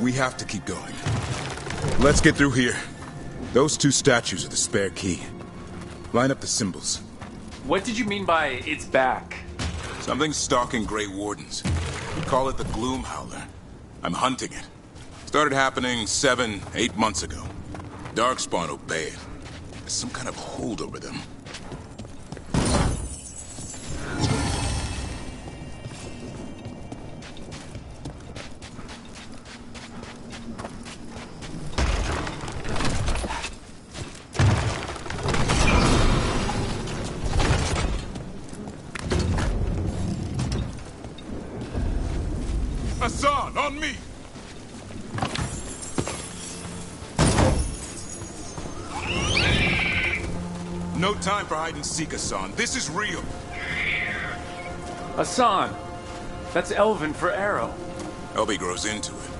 We have to keep going. Let's get through here. Those two statues are the spare key. Line up the symbols. What did you mean by it's back? Something's stalking Grey Wardens. We call it the Gloom Howler. I'm hunting it. Started happening 7, 8 months ago. Darkspawn obey it. There's some kind of hold over them. Hassan, on me! No time for hide and seek, Hassan. This is real. Hassan! That's Elven for arrow. Elby grows into it.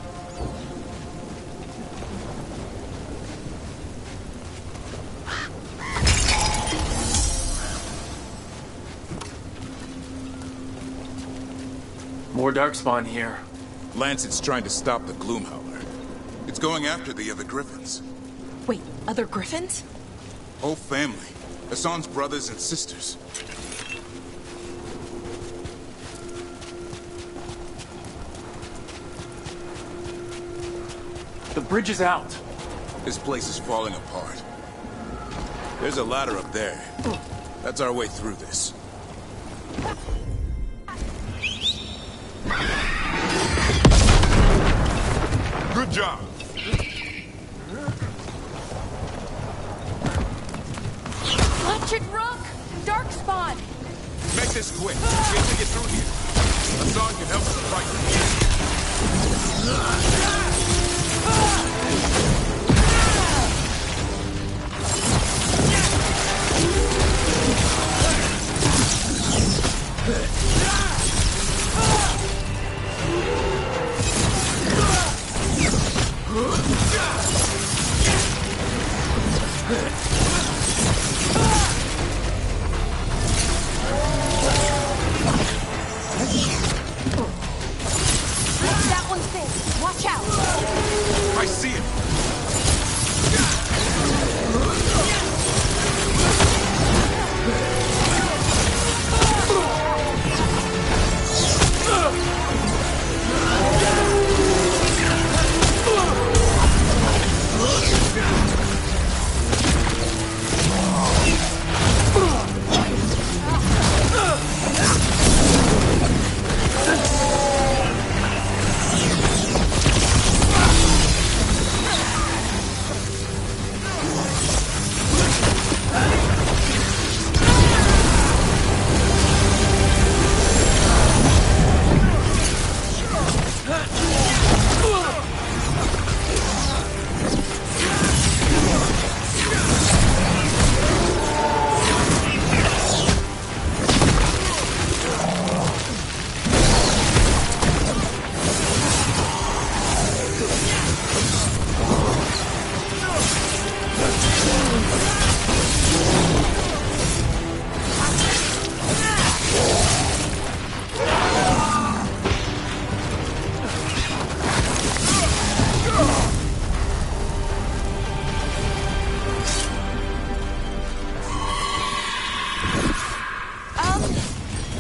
More Darkspawn here. Lancet's trying to stop the Gloom Howler. It's going after the other Griffins. Wait, other Griffins? Whole family. Hassan's brothers and sisters. The bridge is out. This place is falling apart. There's a ladder up there. That's our way through this. Good job. Electric Rook! Darkspawn! Make this quick. We have to get through here. Hassan can help us fight. That one's big. Watch out! I see it.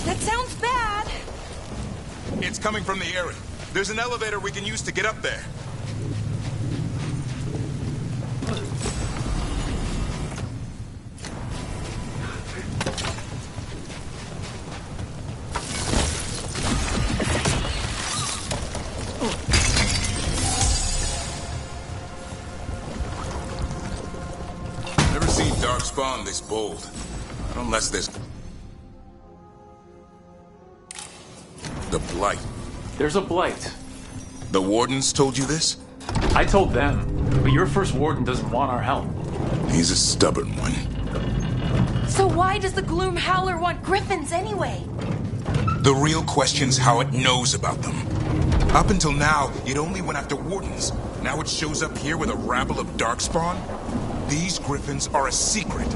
That sounds bad. It's coming from the area. There's an elevator we can use to get up there. Never seen Darkspawn this bold. Not unless there's... The Blight. There's a blight. The Wardens told you this? I told them, but your first warden doesn't want our help. He's a stubborn one. So why does the Gloom Howler want Griffins anyway? The real question's how it knows about them. Up until now, it only went after Wardens. Now it shows up here with a rabble of Darkspawn? These Griffins are a secret.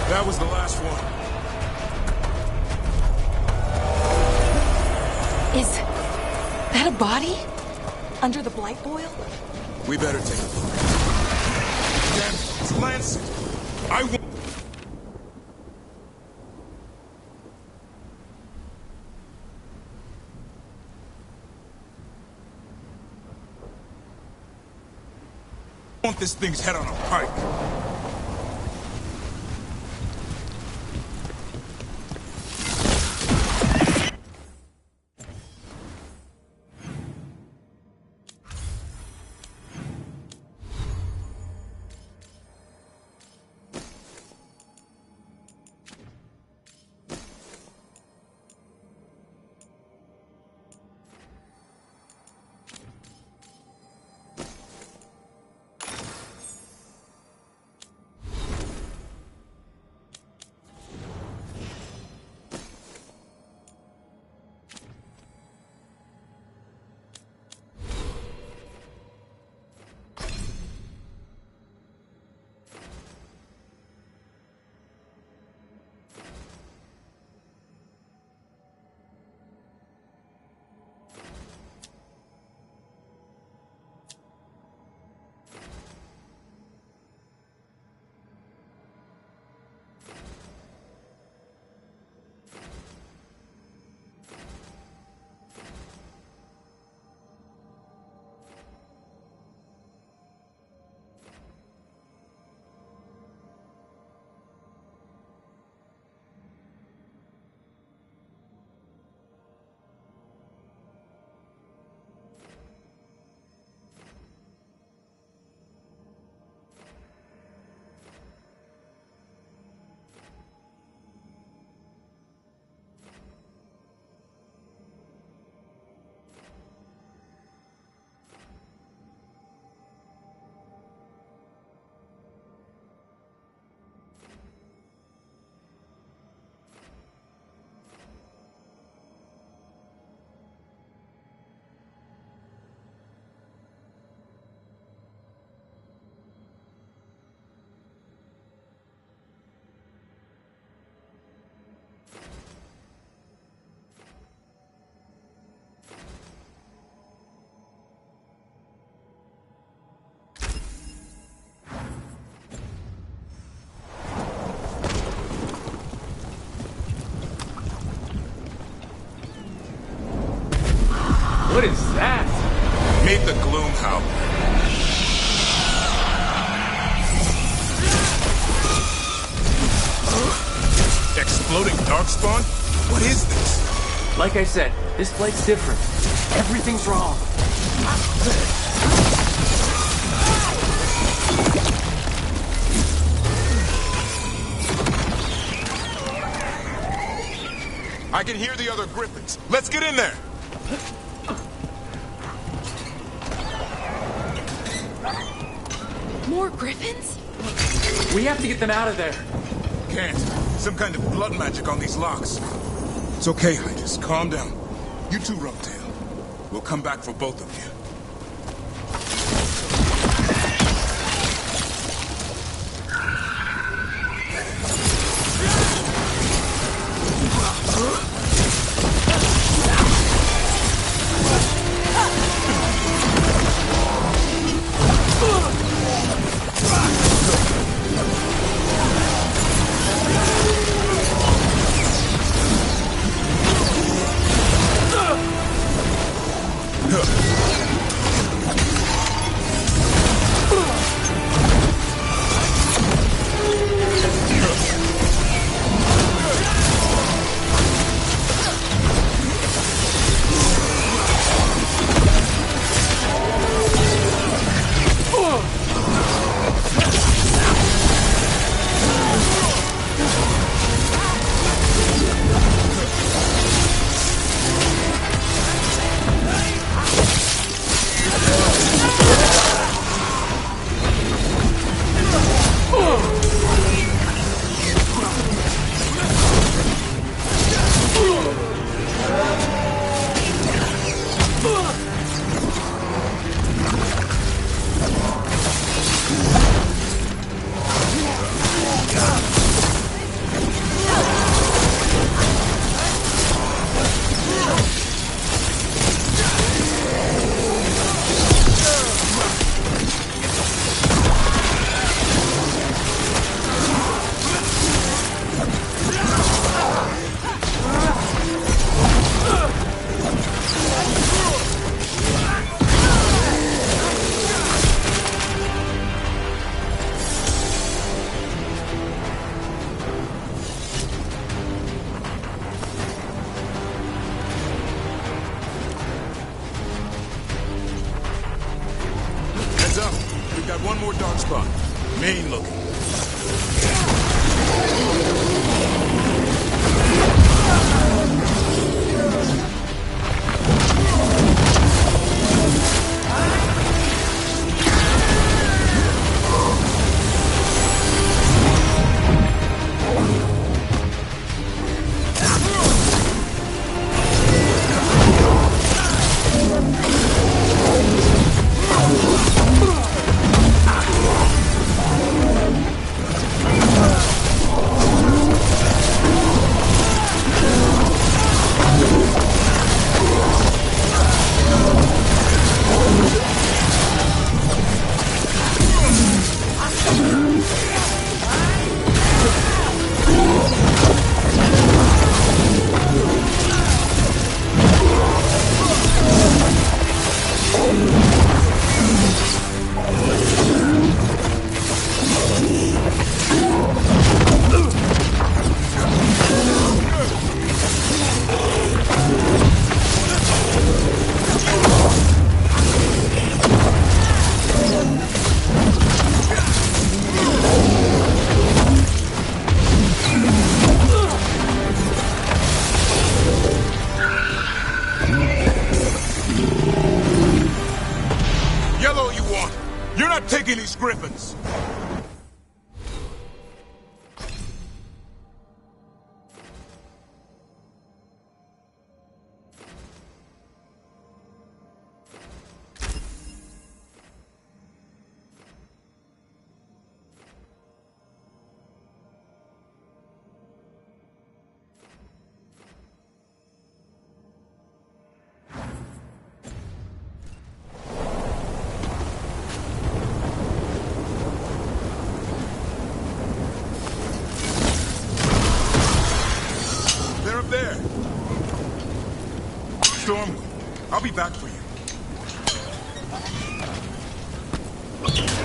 That was the last one. Is that a body? Under the blight boil? We better take a look. Damn, it's Lancet. I want this thing's head on a pike. What is that? Meet the Gloom Howler. Exploding darkspawn? What is this? Like I said, this plate's different. Everything's wrong. I can hear the other griffins. Let's get in there. More griffins? We have to get them out of there. Can't. Some kind of blood magic on these locks. It's okay, Hydas. Calm down. You too, Rumtail. We'll come back for both of you. Huh. Mean looking. Yellow you want. You're not taking these griffins. They're up there. Stormwind, I'll be back for you.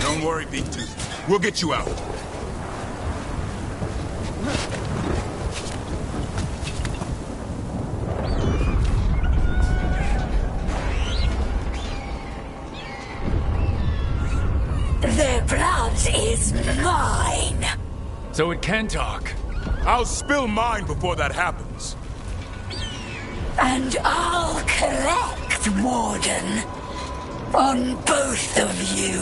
Don't worry, Big Tooth. We'll get you out. Their blood is mine. So it can talk. I'll spill mine before that happens. And I'll collect, Warden, on both of you.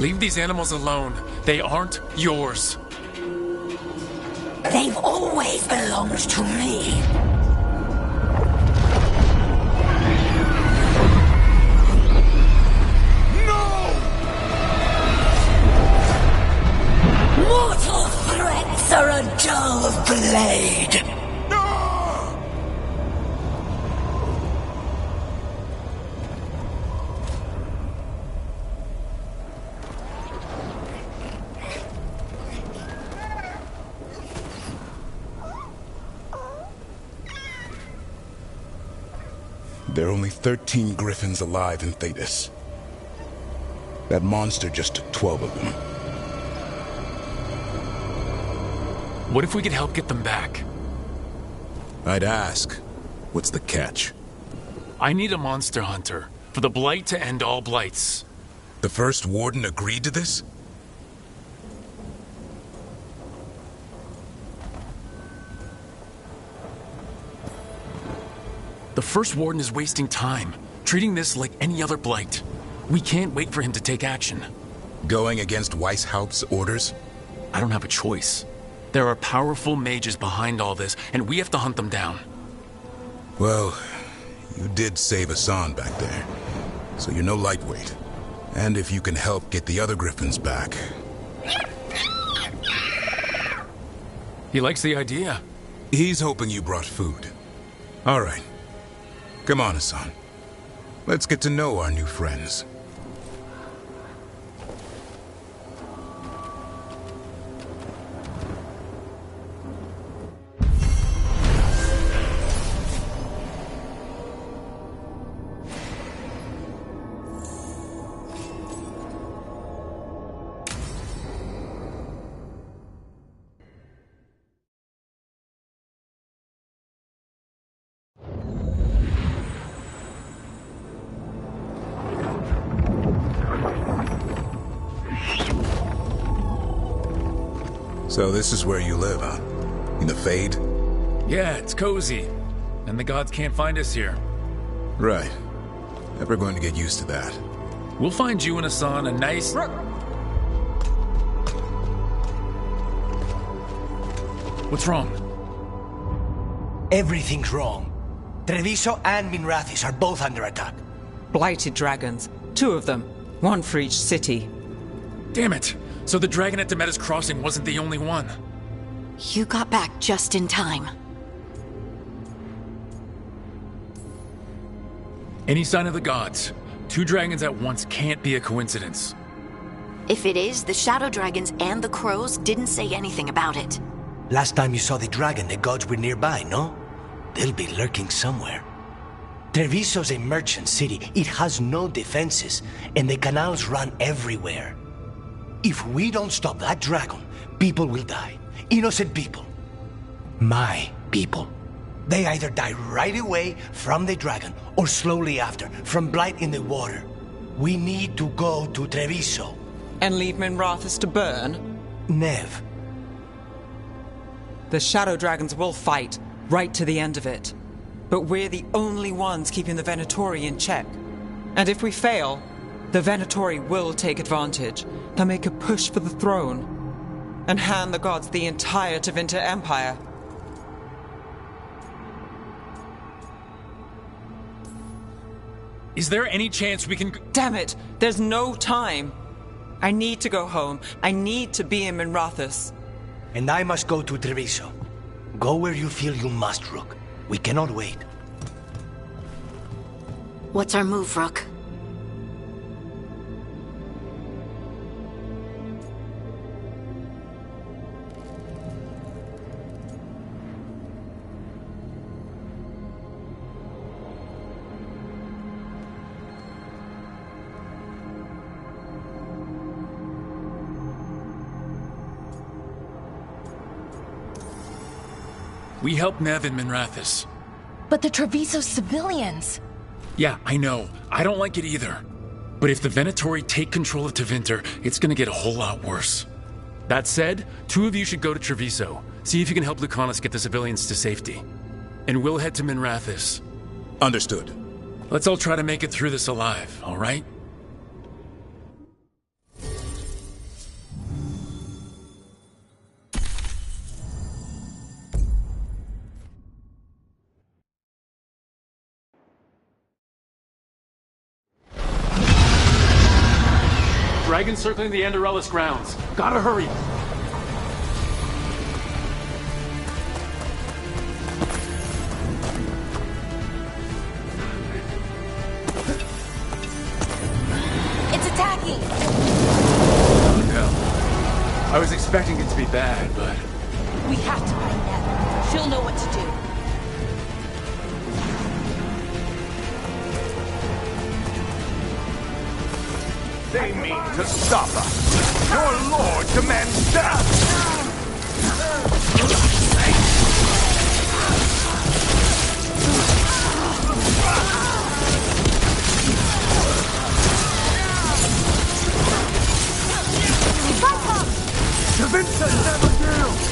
Leave these animals alone. They aren't yours. They've always belonged to me. Mortal threats are a dull blade. There are only 13 griffins alive in Thetis. That monster just took 12 of them. What if we could help get them back? I'd ask, what's the catch? I need a monster hunter for the Blight to end all blights. The first warden agreed to this? The first warden is wasting time, treating this like any other blight. We can't wait for him to take action. Going against Weishaupt's orders? I don't have a choice. There are powerful mages behind all this, and we have to hunt them down. Well, you did save Hassan back there, so you're no lightweight. And if you can help get the other griffins back... He likes the idea. He's hoping you brought food. All right. Come on, Hassan. Let's get to know our new friends. So this is where you live, huh? In the Fade? Yeah, it's cozy. And the gods can't find us here. Right. Never going to get used to that. We'll find you and Hassan a nice... What's wrong? Everything's wrong. Treviso and Minrathis are both under attack. Blighted dragons. 2 of them. 1 for each city. Damn it! So the dragon at Demeter's Crossing wasn't the only one. You got back just in time. Any sign of the gods? 2 dragons at once can't be a coincidence. If it is, the Shadow Dragons and the Crows didn't say anything about it. Last time you saw the dragon, the gods were nearby, no? They'll be lurking somewhere. Treviso's a merchant city. It has no defenses, and the canals run everywhere. If we don't stop that dragon, people will die. Innocent people. My people. They either die right away from the dragon, or slowly after, from blight in the water. We need to go to Treviso. And leave Minrathis to burn? Nev. The Shadow Dragons will fight, right to the end of it. But we're the only ones keeping the Venatori in check. And if we fail, the Venatori will take advantage. They'll make a push for the throne. And hand the gods the entire Tevinter Empire. Is there any chance we can... Damn it! There's no time! I need to go home. I need to be in Minrathis. And I must go to Treviso. Go where you feel you must, Rook. We cannot wait. What's our move, Rook? We help Nev in Minrathis. But the Treviso civilians. Yeah, I know. I don't like it either. But if the Venatori take control of Tevinter, it's gonna get a whole lot worse. That said, 2 of you should go to Treviso. See if you can help Lucanus get the civilians to safety. And we'll head to Minrathis. Understood. Let's all try to make it through this alive, all right? Dragon circling the Anderellis grounds. Gotta hurry. It's attacking! No. I was expecting it to be bad, but... We have to find Ned. She'll know what to do. They mean to stop us. Your lord demands death! Da Vinci never yields!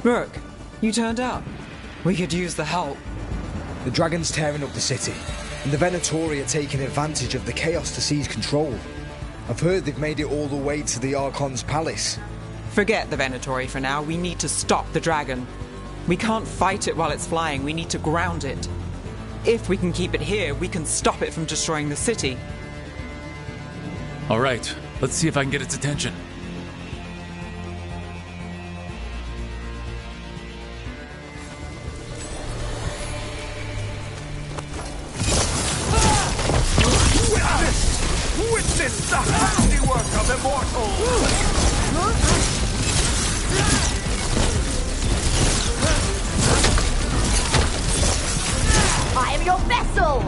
Rook, you turned up. We could use the help. The dragon's tearing up the city. and the Venatori are taking advantage of the chaos to seize control. I've heard they've made it all the way to the Archon's palace. Forget the Venatori for now. We need to stop the dragon. We can't fight it while it's flying. We need to ground it. If we can keep it here, we can stop it from destroying the city. All right, let's see if I can get its attention. Witness the handiwork of immortals! I am your vessel!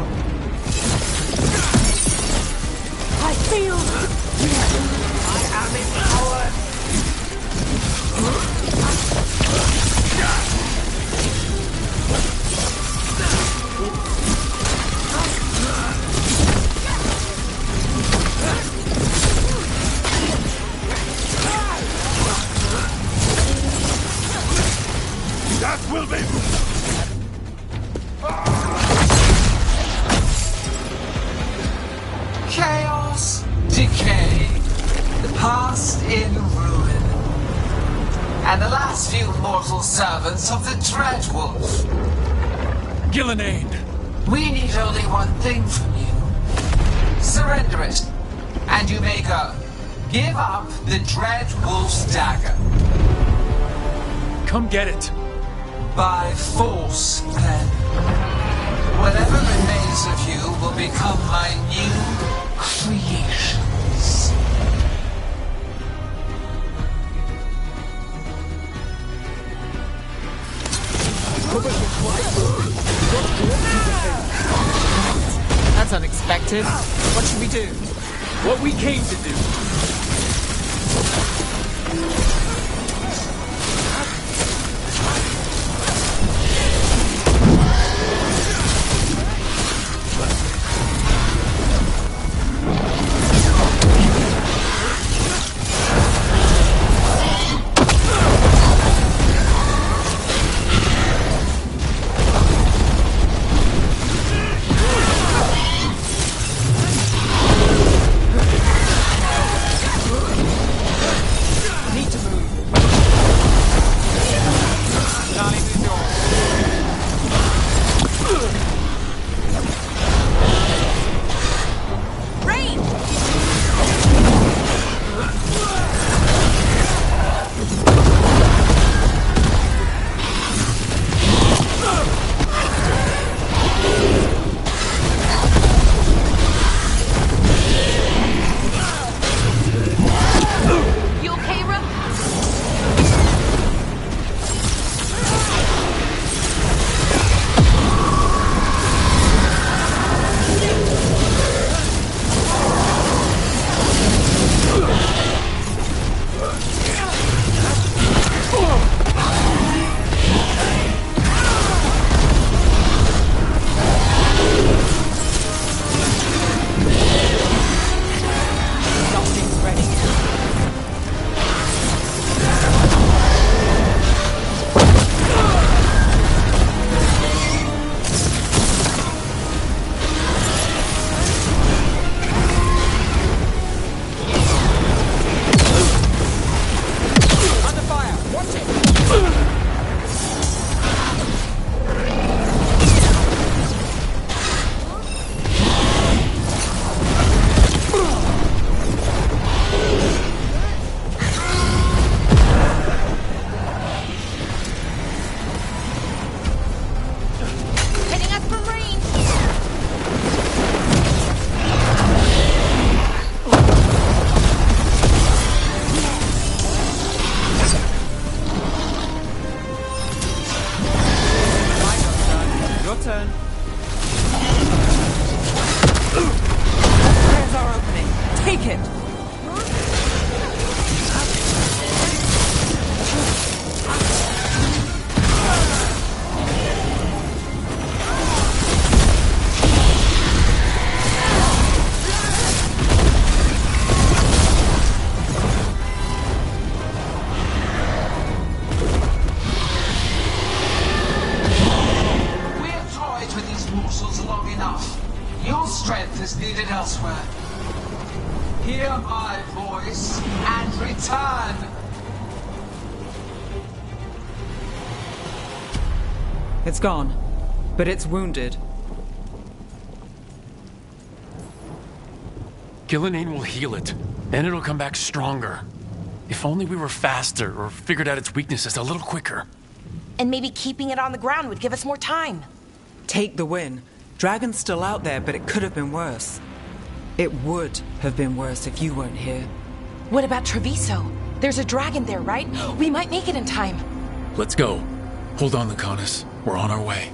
I feel... I am empowered! That will be... Chaos, decay, the past in ruin, and the last few mortal servants of the Dreadwolf. Gillenade! We need only one thing from you. Surrender it, and you may go. Give up the Dreadwolf's dagger. Come get it! By force, then. Whatever remains of you will become my new creations. That's unexpected. What should we do? What we came to do. is needed elsewhere. Hear my voice and return! It's gone, but it's wounded. Gillenane will heal it, and it'll come back stronger. If only we were faster or figured out its weaknesses a little quicker. And maybe keeping it on the ground would give us more time. Take the win. Dragon's still out there, but it could have been worse. It would have been worse if you weren't here. What about Treviso? There's a dragon there, right? We might make it in time. Let's go. Hold on, Lucanus. We're on our way.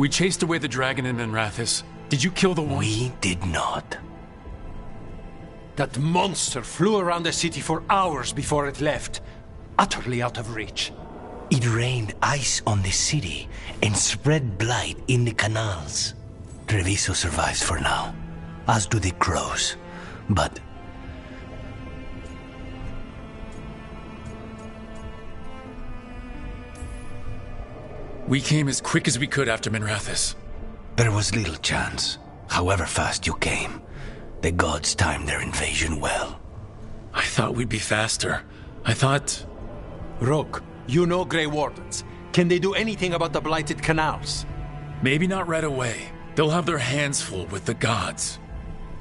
We chased away the dragon in Minrathis. Did you kill the one? We did not. That monster flew around the city for hours before it left, utterly out of reach. It rained ice on the city and spread blight in the canals. Treviso survives for now, as do the crows. But we came as quick as we could after Minrathis. there was little chance. However fast you came, the gods timed their invasion well. I thought we'd be faster. I thought... Rogue, you know Grey Wardens. Can they do anything about the blighted canals? Maybe not right away. They'll have their hands full with the gods.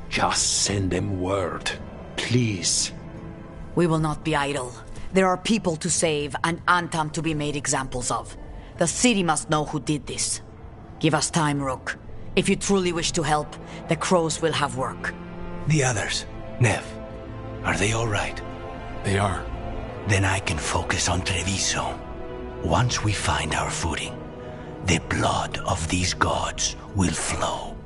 Just send them word, please. We will not be idle. There are people to save and Antam to be made examples of. The city must know who did this. Give us time, Rook. If you truly wish to help, the crows will have work. The others, Nev, are they all right? They are. Then I can focus on Treviso. Once we find our footing, the blood of these gods will flow.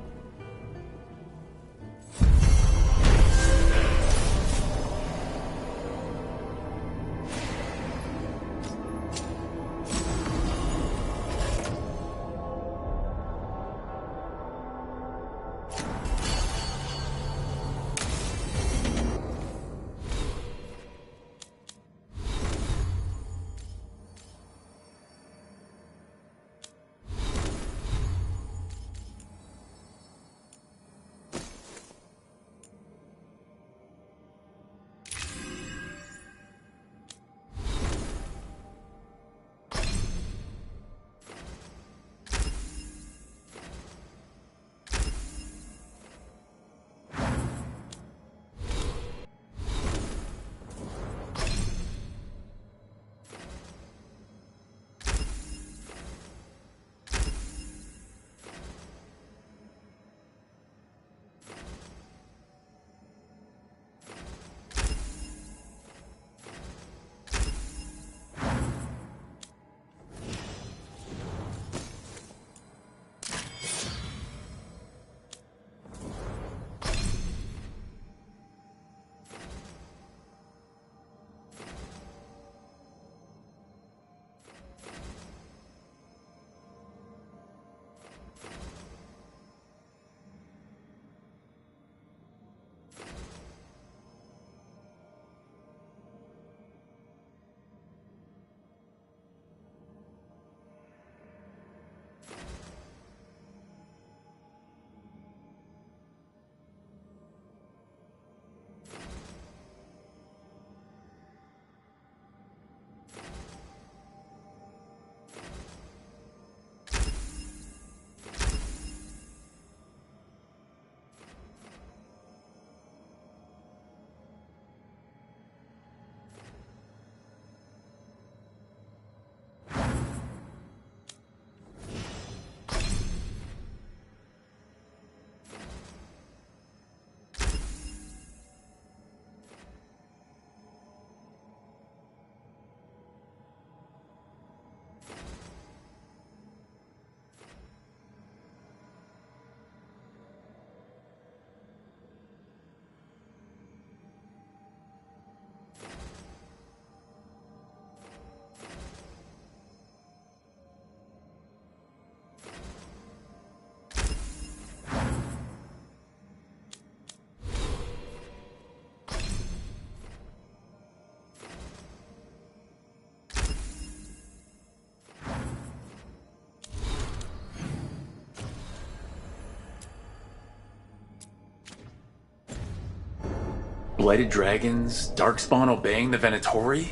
Blighted dragons, Darkspawn obeying the Venatori?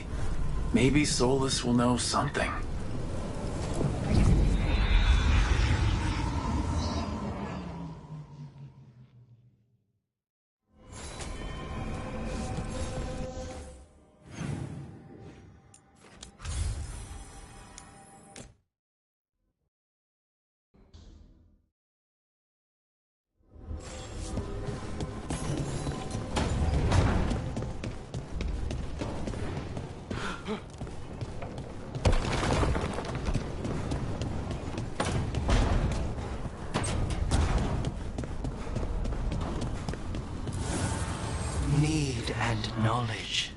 Maybe Solus will know something. Need and knowledge.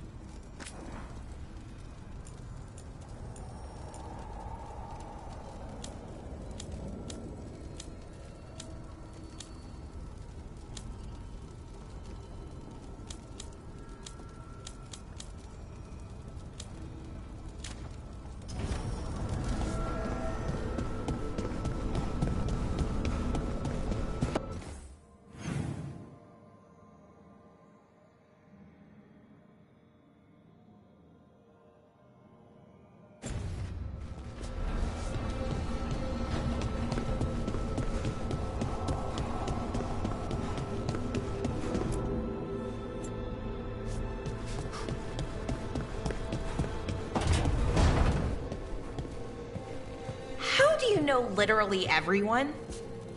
Know literally everyone?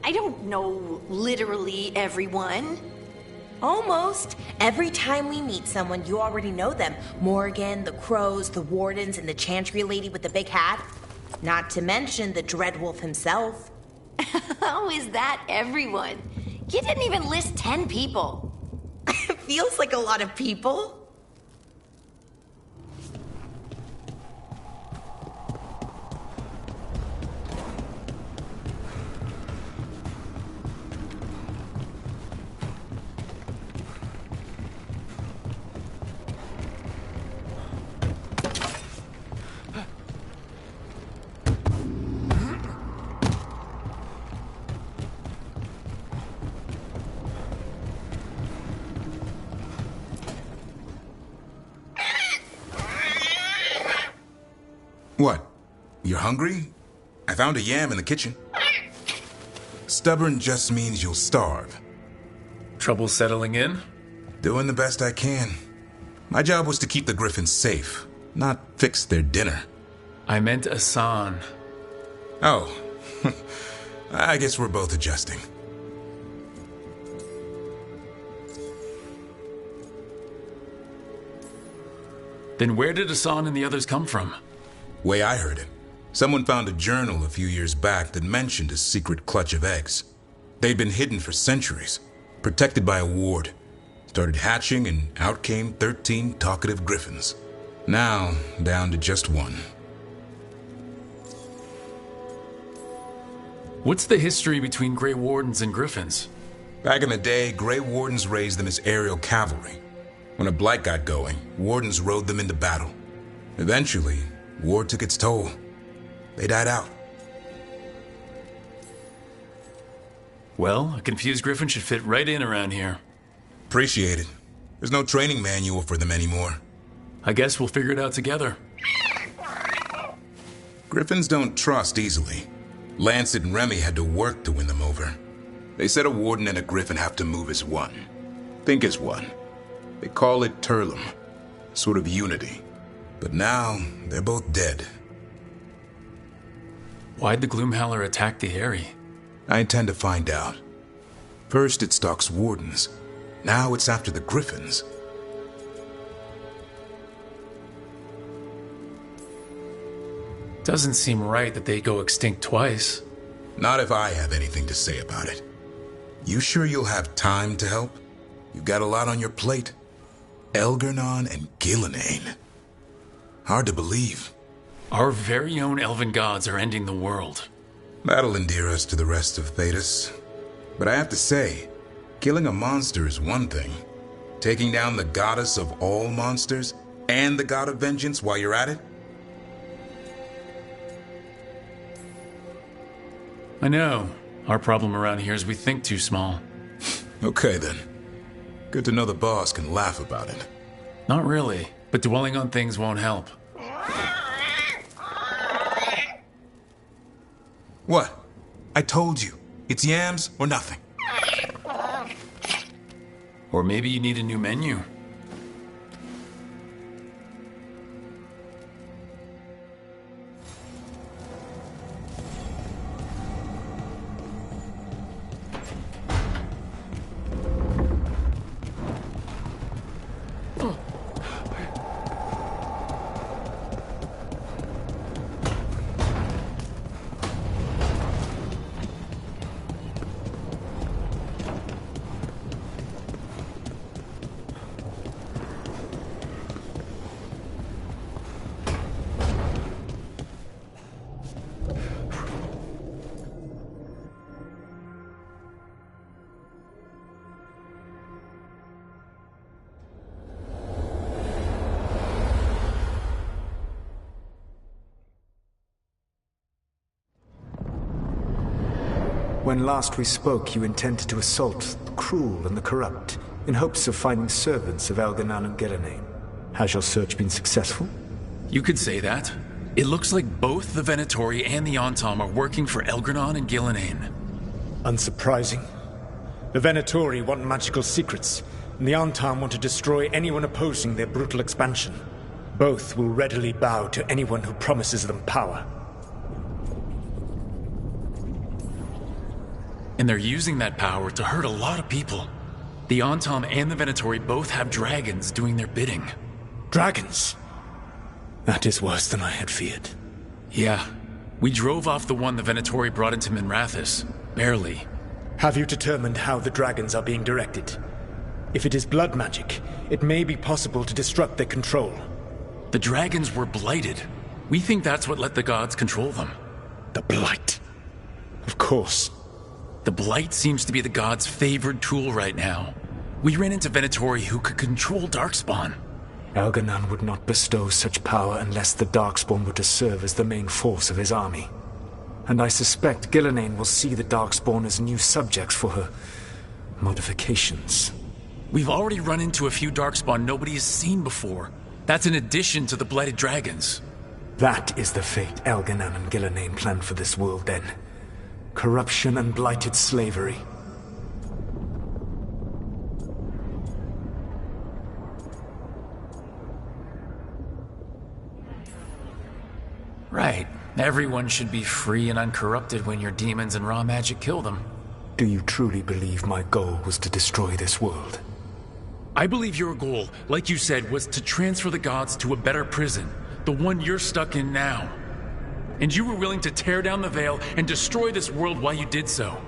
I don't know literally everyone. Almost. Every time we meet someone, you already know them. Morgan, the Crows, the Wardens, and the Chantry lady with the big hat. Not to mention the Dreadwolf himself. How is that everyone? You didn't even list 10 people. Feels like a lot of people. What? You're hungry? I found a yam in the kitchen. Stubborn just means you'll starve. Trouble settling in? Doing the best I can. My job was to keep the Griffins safe, not fix their dinner. I meant Asan. Oh. I guess we're both adjusting. Then where did Asan and the others come from? Way I heard it, someone found a journal a few years back that mentioned a secret clutch of eggs. They'd been hidden for centuries, protected by a ward. Started hatching and out came 13 talkative griffins. Now, down to just one. What's the history between Grey Wardens and Griffins? Back in the day, Grey Wardens raised them as aerial cavalry. When a blight got going, Wardens rode them into battle. Eventually, war took its toll. They died out. Well, a confused griffin should fit right in around here. Appreciate it. There's no training manual for them anymore. I guess we'll figure it out together. Griffins don't trust easily. Lancet and Remy had to work to win them over. They said a warden and a griffin have to move as one. Think as one. They call it Turlum. Sort of unity. But now, they're both dead. Why'd the Gloomhowler attack the Eyrie? I intend to find out. First it stalks Wardens. Now it's after the Griffins. Doesn't seem right that they go extinct twice. Not if I have anything to say about it. You sure you'll have time to help? You've got a lot on your plate. Elgernon and Gillenane. Hard to believe. Our very own elven gods are ending the world. That'll endear us to the rest of Thedas. But I have to say, killing a monster is one thing. Taking down the goddess of all monsters and the god of vengeance while you're at it? I know. Our problem around here is we think too small. Okay then. Good to know the boss can laugh about it. Not really, but dwelling on things won't help. What? I told you. It's yams or nothing. Or maybe you need a new menu. When last we spoke, you intended to assault the cruel and the corrupt, in hopes of finding servants of Elganan and Gillenane. Has your search been successful? You could say that. It looks like both the Venatori and the Antam are working for Elgranon and Gillenane. Unsurprising. The Venatori want magical secrets, and the Antam want to destroy anyone opposing their brutal expansion. Both will readily bow to anyone who promises them power. And they're using that power to hurt a lot of people. The Antam and the Venatori both have dragons doing their bidding. Dragons? That is worse than I had feared. Yeah. We drove off the one the Venatori brought into Minrathous. Barely. Have you determined how the dragons are being directed? If it is blood magic, it may be possible to disrupt their control. The dragons were blighted. We think that's what let the gods control them. The blight. Of course. The blight seems to be the gods' favored tool right now. We ran into Venatori who could control Darkspawn. Elganan would not bestow such power unless the Darkspawn were to serve as the main force of his army. And I suspect Gillenane will see the Darkspawn as new subjects for her modifications. We've already run into a few Darkspawn nobody has seen before. That's in addition to the blighted dragons. That is the fate Elganan and Gillenane planned for this world then. Corruption and blighted slavery. Right. Everyone should be free and uncorrupted when your demons and raw magic kill them. Do you truly believe my goal was to destroy this world? I believe your goal, like you said, was to transfer the gods to a better prison. The one you're stuck in now. And you were willing to tear down the Veil and destroy this world while you did so.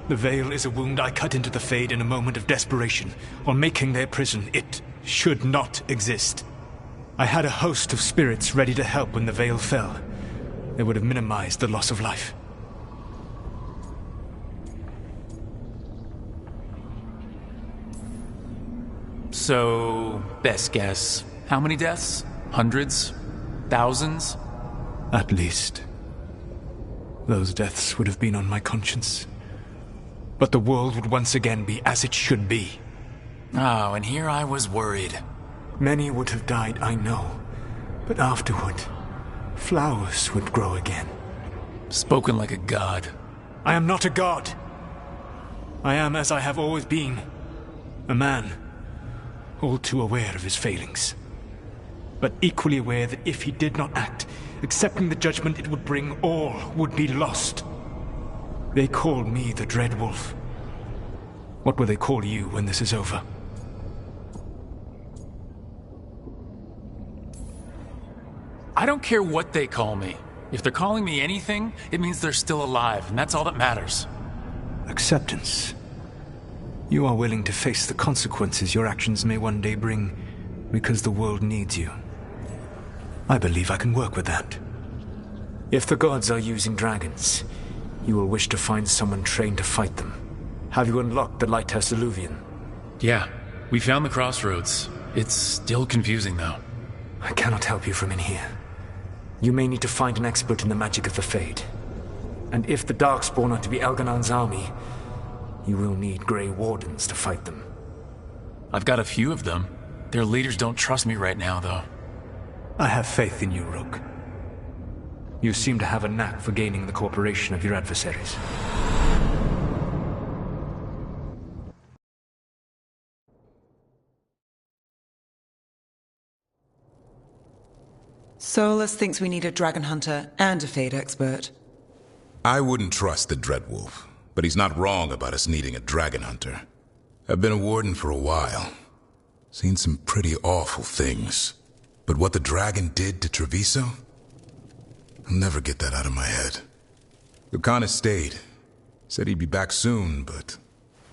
The Veil is a wound I cut into the Fade in a moment of desperation, while making their prison. It should not exist. I had a host of spirits ready to help when the Veil fell. They would have minimized the loss of life. So, best guess, how many deaths? Hundreds? Thousands? At least. Those deaths would have been on my conscience. But the world would once again be as it should be. Oh, and here I was worried. Many would have died, I know. But afterward, flowers would grow again. Spoken like a god. I am not a god. I am as I have always been. A man. All too aware of his failings. But equally aware that if he did not act, accepting the judgment it would bring, all would be lost. They called me the Dread Wolf. What will they call you when this is over? I don't care what they call me. If they're calling me anything, it means they're still alive, and that's all that matters. Acceptance. You are willing to face the consequences your actions may one day bring, because the world needs you. I believe I can work with that. If the gods are using dragons, you will wish to find someone trained to fight them. Have you unlocked the Lighthouse Illuvian? Yeah, we found the crossroads. It's still confusing, though. I cannot help you from in here. You may need to find an expert in the magic of the Fade. And if the Darkspawn are to be Elganan's army, you will need Grey Wardens to fight them. I've got a few of them. Their leaders don't trust me right now, though. I have faith in you, Rook. You seem to have a knack for gaining the cooperation of your adversaries. Solus thinks we need a dragon hunter and a Fade expert. I wouldn't trust the Dreadwolf, but he's not wrong about us needing a dragon hunter. I've been a warden for a while. Seen some pretty awful things. But what the dragon did to Treviso? I'll never get that out of my head. Lucanus stayed. Said he'd be back soon, but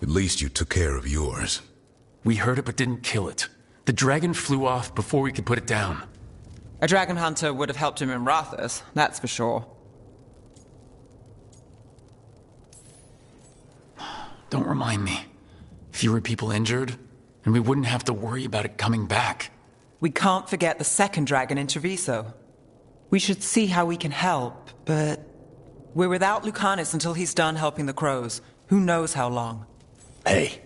at least you took care of yours. We heard it but didn't kill it. The dragon flew off before we could put it down. A dragon hunter would have helped him in Rathus, that's for sure. Don't remind me. Fewer people injured, and we wouldn't have to worry about it coming back. We can't forget the second dragon in Treviso. We should see how we can help, but we're without Lucanus until he's done helping the crows. Who knows how long? Hey,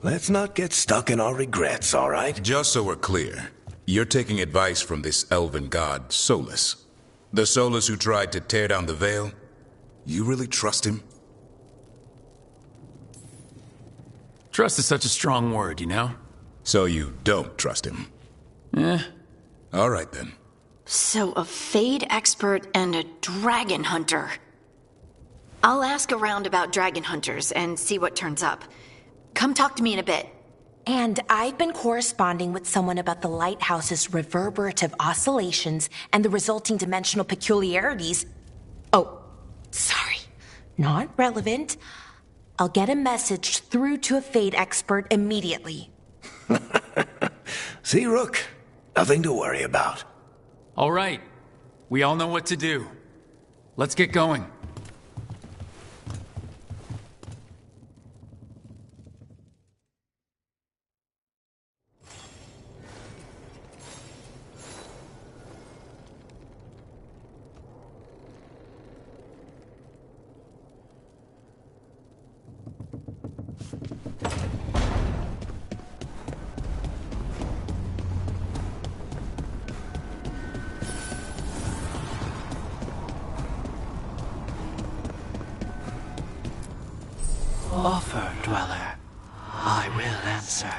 let's not get stuck in our regrets, all right? Just so we're clear, you're taking advice from this elven god, Solus. The Solus who tried to tear down the Veil? You really trust him? Trust is such a strong word, you know? So you don't trust him? All right, then. So a Fade expert and a dragon hunter. I'll ask around about dragon hunters and see what turns up. Come talk to me in a bit. And I've been corresponding with someone about the lighthouse's reverberative oscillations and the resulting dimensional peculiarities. Oh, sorry. Not relevant. I'll get a message through to a Fade expert immediately. See, Rook? Nothing to worry about. All right. We all know what to do. Let's get going. Offer, Dweller. I will answer.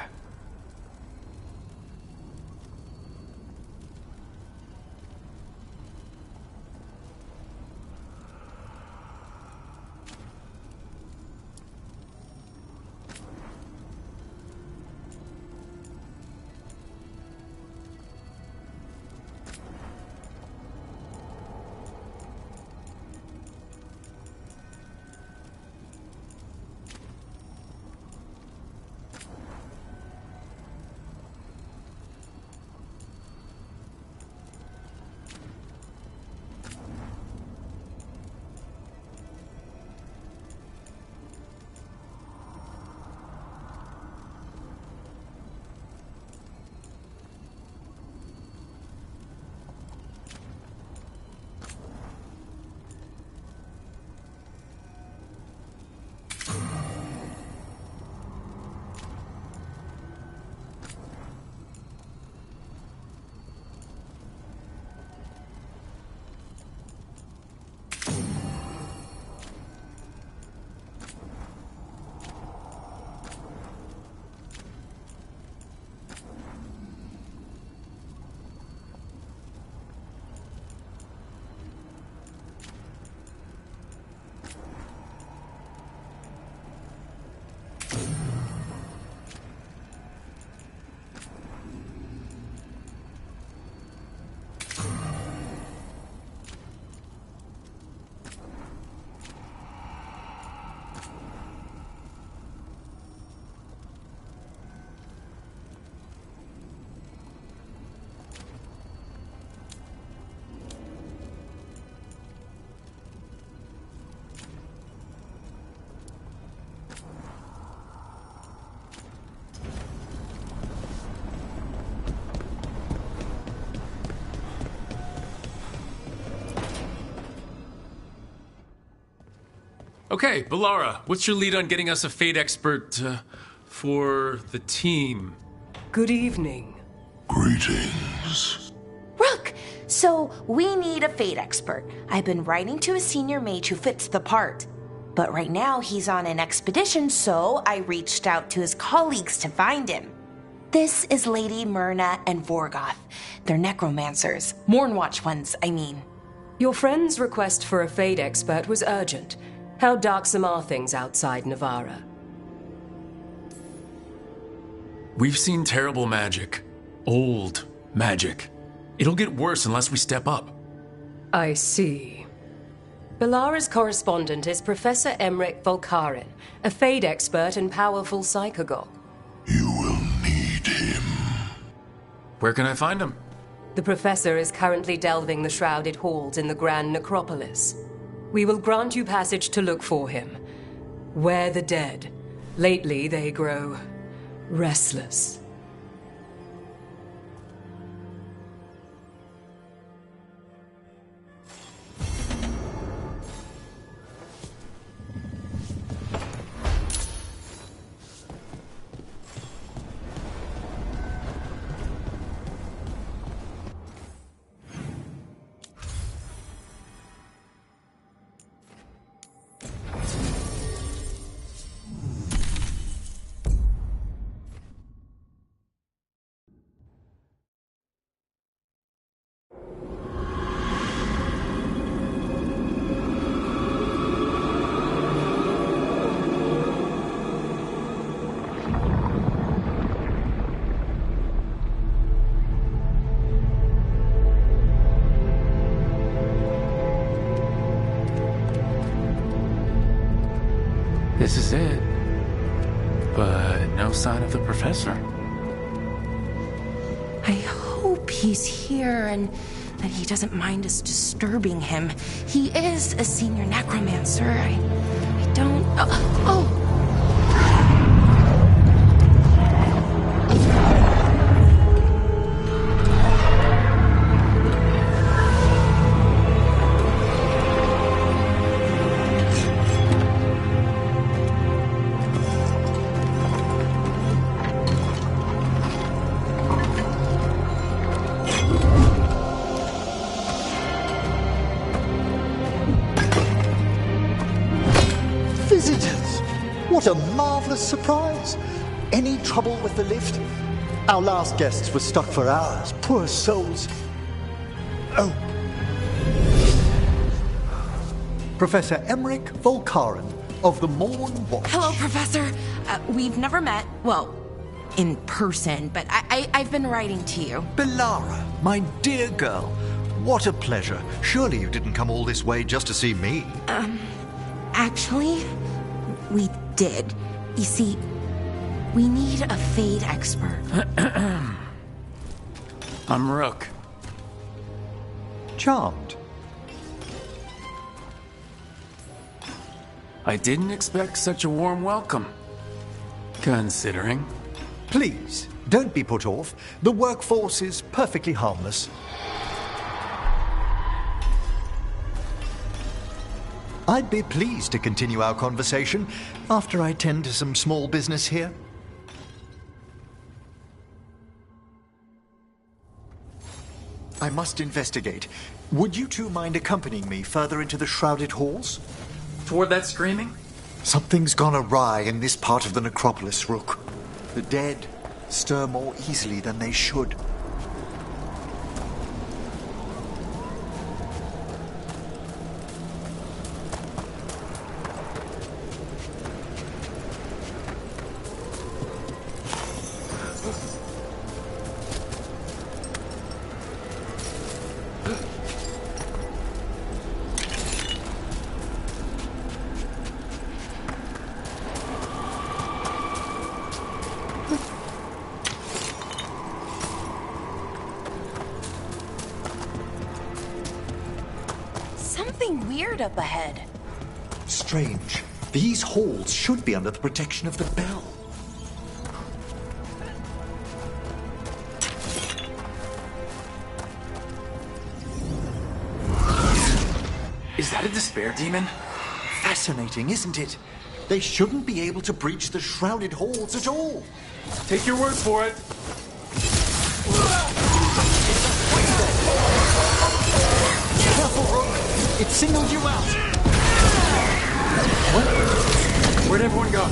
Okay, Balara, what's your lead on getting us a Fade expert for the team? Good evening. Greetings. Rook! So, we need a fate expert. I've been writing to a senior mage who fits the part. But right now, he's on an expedition, so I reached out to his colleagues to find him. This is Lady Myrna and Vorgoth. They're necromancers. Mournwatch ones, I mean. Your friend's request for a fate expert was urgent. How darksome are things outside Navarra? We've seen terrible magic. Old magic. It'll get worse unless we step up. I see. Belara's correspondent is Professor Emric Volkarin, a fate expert and powerful psychogol. You will need him. Where can I find him? The professor is currently delving the shrouded halls in the Grand Necropolis. We will grant you passage to look for him. Where the dead. Lately they grow restless. This is it. But no sign of the professor. I hope he's here and that he doesn't mind us disturbing him. He is a senior necromancer. I don't... Oh! Visitors! What a marvelous surprise! Any trouble with the lift? Our last guests were stuck for hours. Poor souls. Oh. Professor Emric Volkarin of the Mournwatch. Hello, Professor. We've never met. Well, in person, but I've been writing to you. Belara, my dear girl. What a pleasure. Surely you didn't come all this way just to see me. Actually, we did. You see, we need a fate expert. I'm Rook. Charmed. I didn't expect such a warm welcome. Considering. Please, don't be put off. The workforce is perfectly harmless. I'd be pleased to continue our conversation after I tend to some small business here. I must investigate. Would you two mind accompanying me further into the shrouded halls? Toward that screaming? Something's gone awry in this part of the necropolis, Rook. The dead stir more easily than they should. Something weird up ahead. Strange. These halls should be under the protection of the bell. Is that a despair demon? Fascinating, isn't it? They shouldn't be able to breach the shrouded halls at all. Take your word for it. Careful, Rook. It singled you out. What? Where'd everyone go?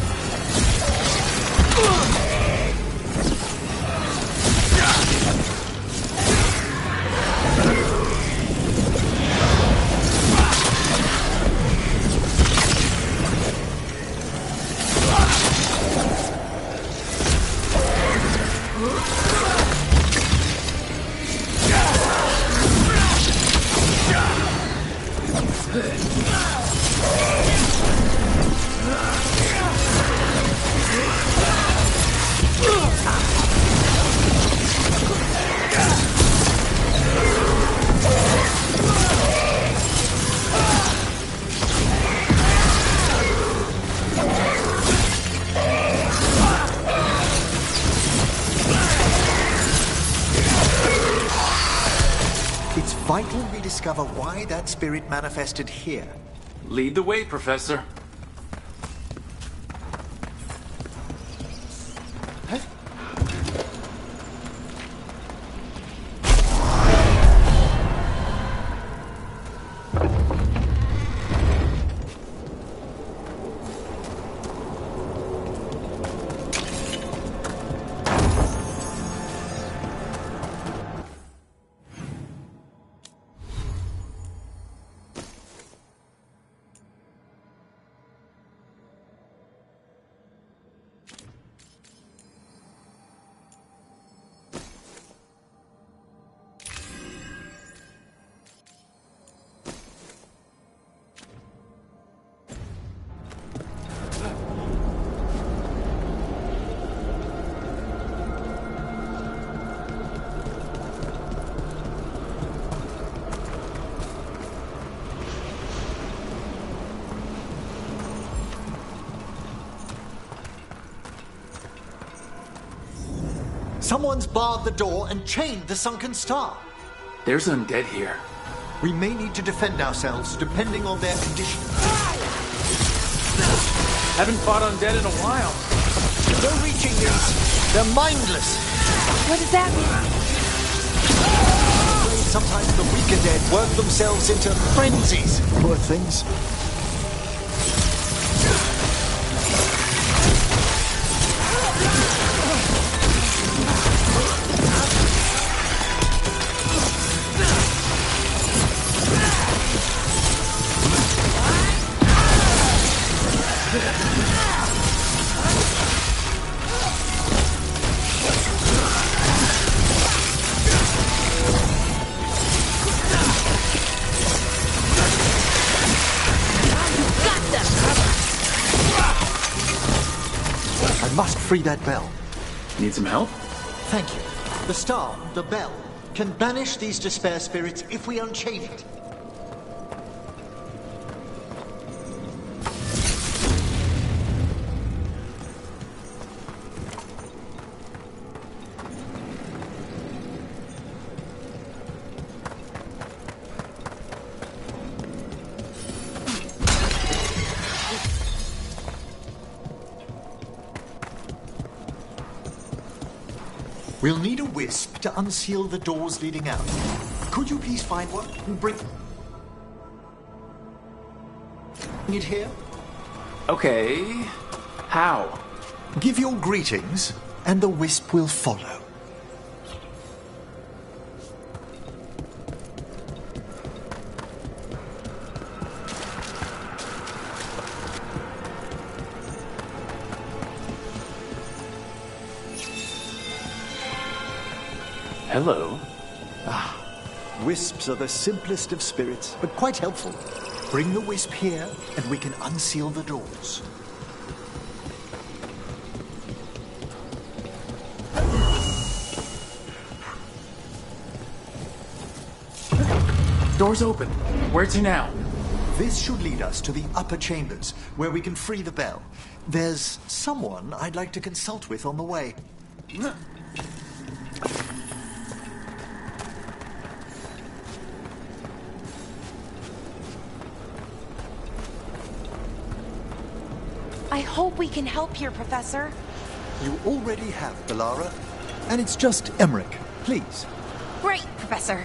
It's vital we discover why that spirit manifested here. Lead the way, Professor. Someone's barred the door and chained the sunken star. There's undead here. We may need to defend ourselves, depending on their condition. Haven't fought undead in a while. No reaching these. They're mindless. What does that mean? Sometimes the weaker dead work themselves into frenzies. Poor things. I must free that bell. Need some help? Thank you. The star, the bell, can banish these despair spirits if we unchain it. We'll need a wisp to unseal the doors leading out. Could you please find one and bring it here? Okay. How? Give your greetings, and the wisp will follow. Hello. Wisps are the simplest of spirits, but quite helpful. Bring the wisp here, and we can unseal the doors. Door's open. Where to now? This should lead us to the upper chambers, where we can free the bell. There's someone I'd like to consult with on the way. I hope we can help here, Professor. You already have, Bellara. And it's just Emmerich. Please. Great, Professor.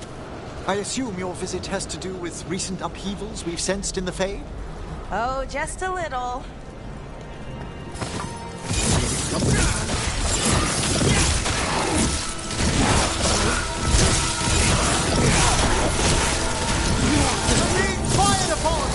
I assume your visit has to do with recent upheavals we've sensed in the Fade? Oh, just a little. Fired upon!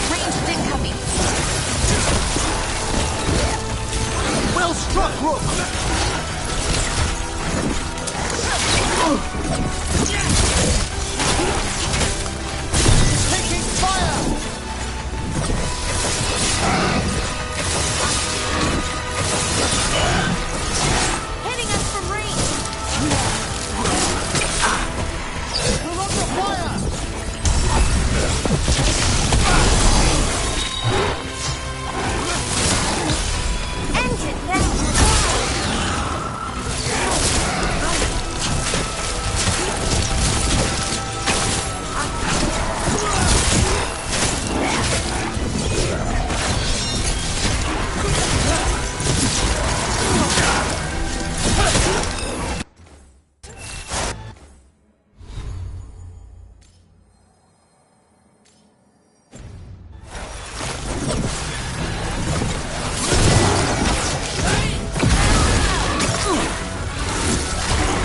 Ranged incoming. Well struck, Rook! Taking fire! Hitting us from range. We're under fire! End it now.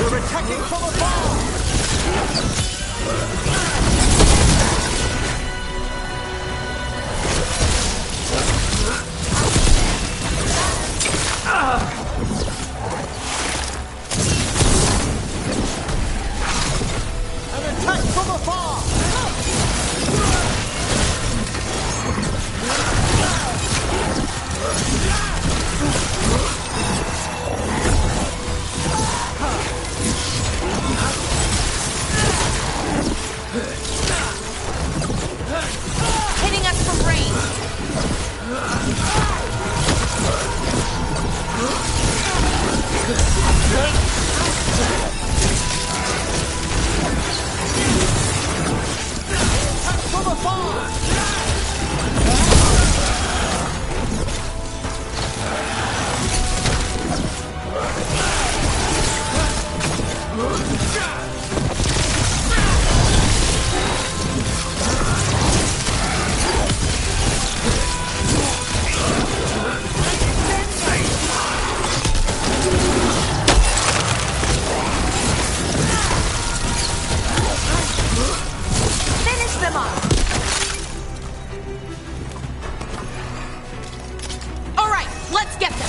We're attacking from afar! An attack from afar! Hitting us from range. From afar! Finish them off. All right, let's get them.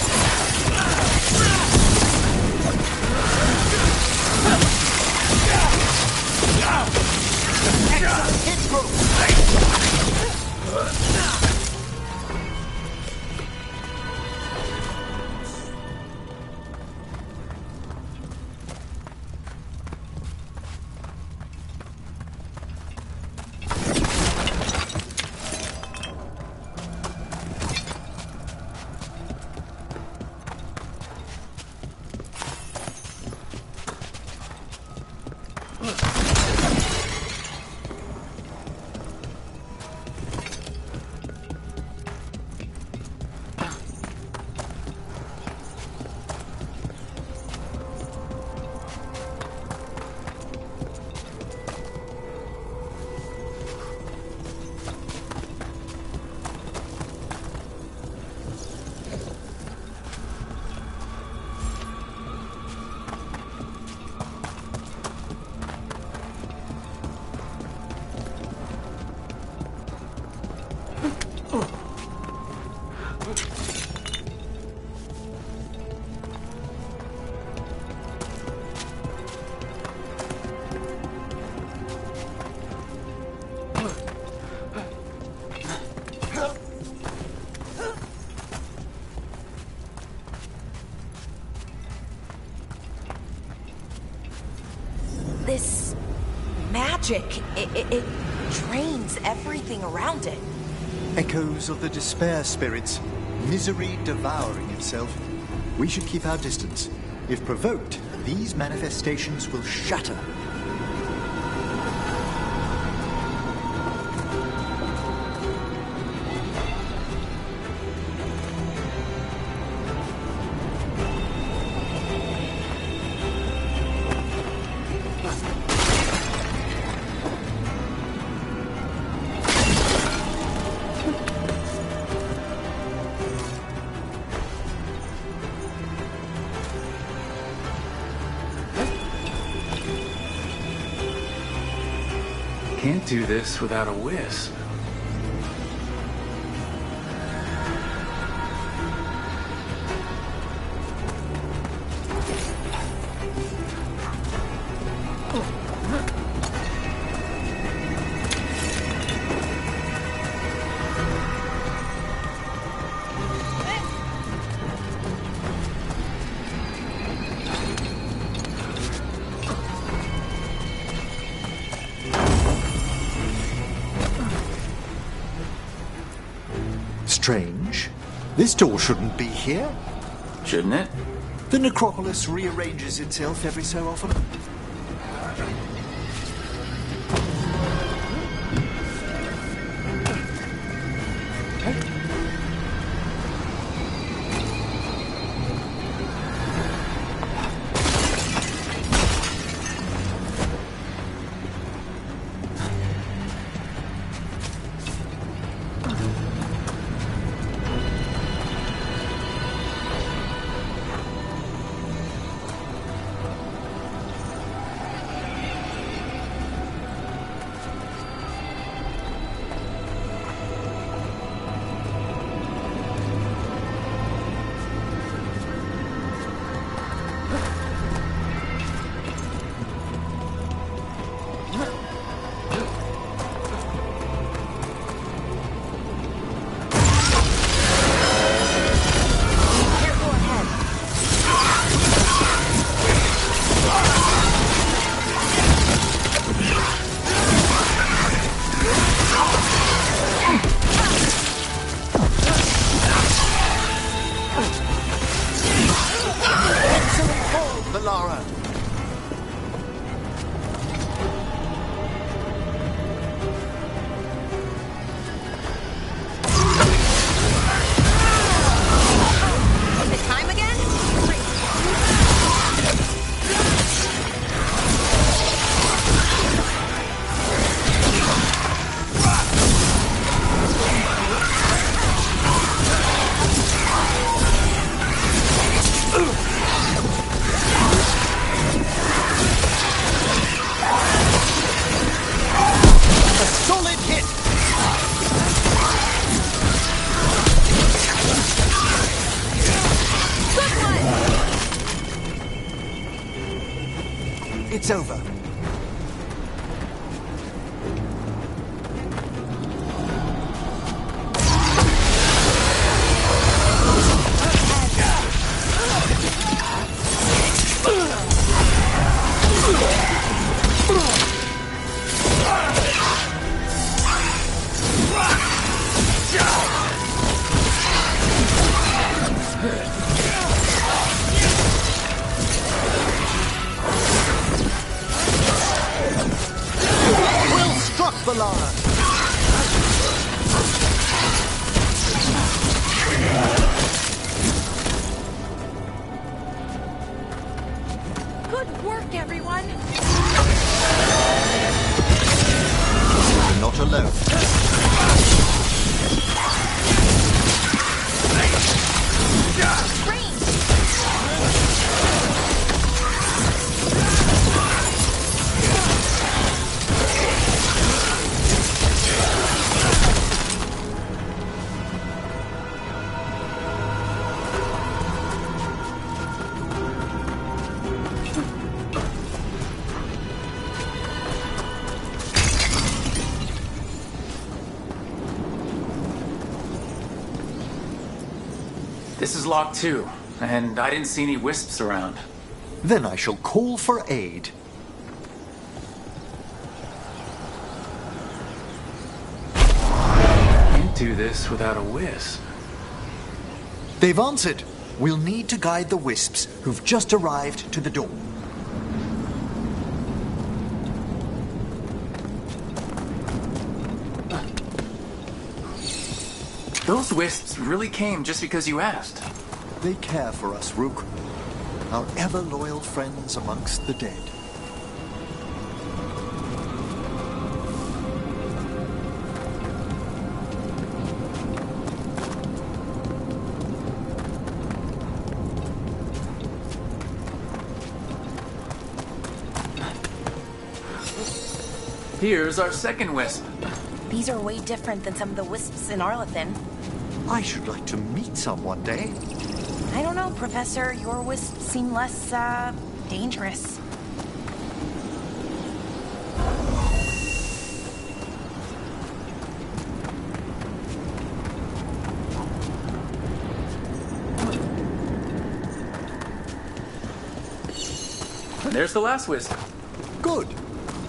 Excellent hit group! magic. It drains everything around it. Echoes of the despair spirits, misery devouring itself. We should keep our distance. If provoked, these manifestations will shatter. Can't do this without a wisp. Strange. This door shouldn't be here. Shouldn't it? The necropolis rearranges itself every so often. It's over. Good work, everyone! You're not alone. This is locked too, and I didn't see any wisps around. Then I shall call for aid. do this without a wisp. They've answered. We'll need to guide the wisps who've just arrived to the door. Those wisps really came just because you asked. They care for us, Rook. Our ever-loyal friends amongst the dead. Here's our second wisp. These are way different than some of the wisps in Arlethan. I should like to meet some one day. I don't know, Professor. Your wisps seem less, dangerous. And there's the last wisp. Good.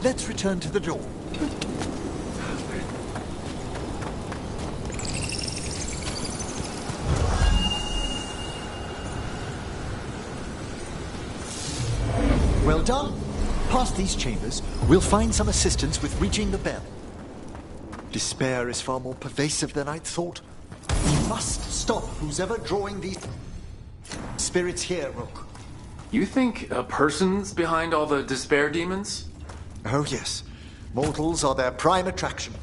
Let's return to the door. Well done. Past these chambers, we'll find some assistance with reaching the bell. Despair is far more pervasive than I'd thought. We must stop who's ever drawing these spirits here, Rook. You think a person's behind all the despair demons? Oh, yes. Mortals are their prime attraction.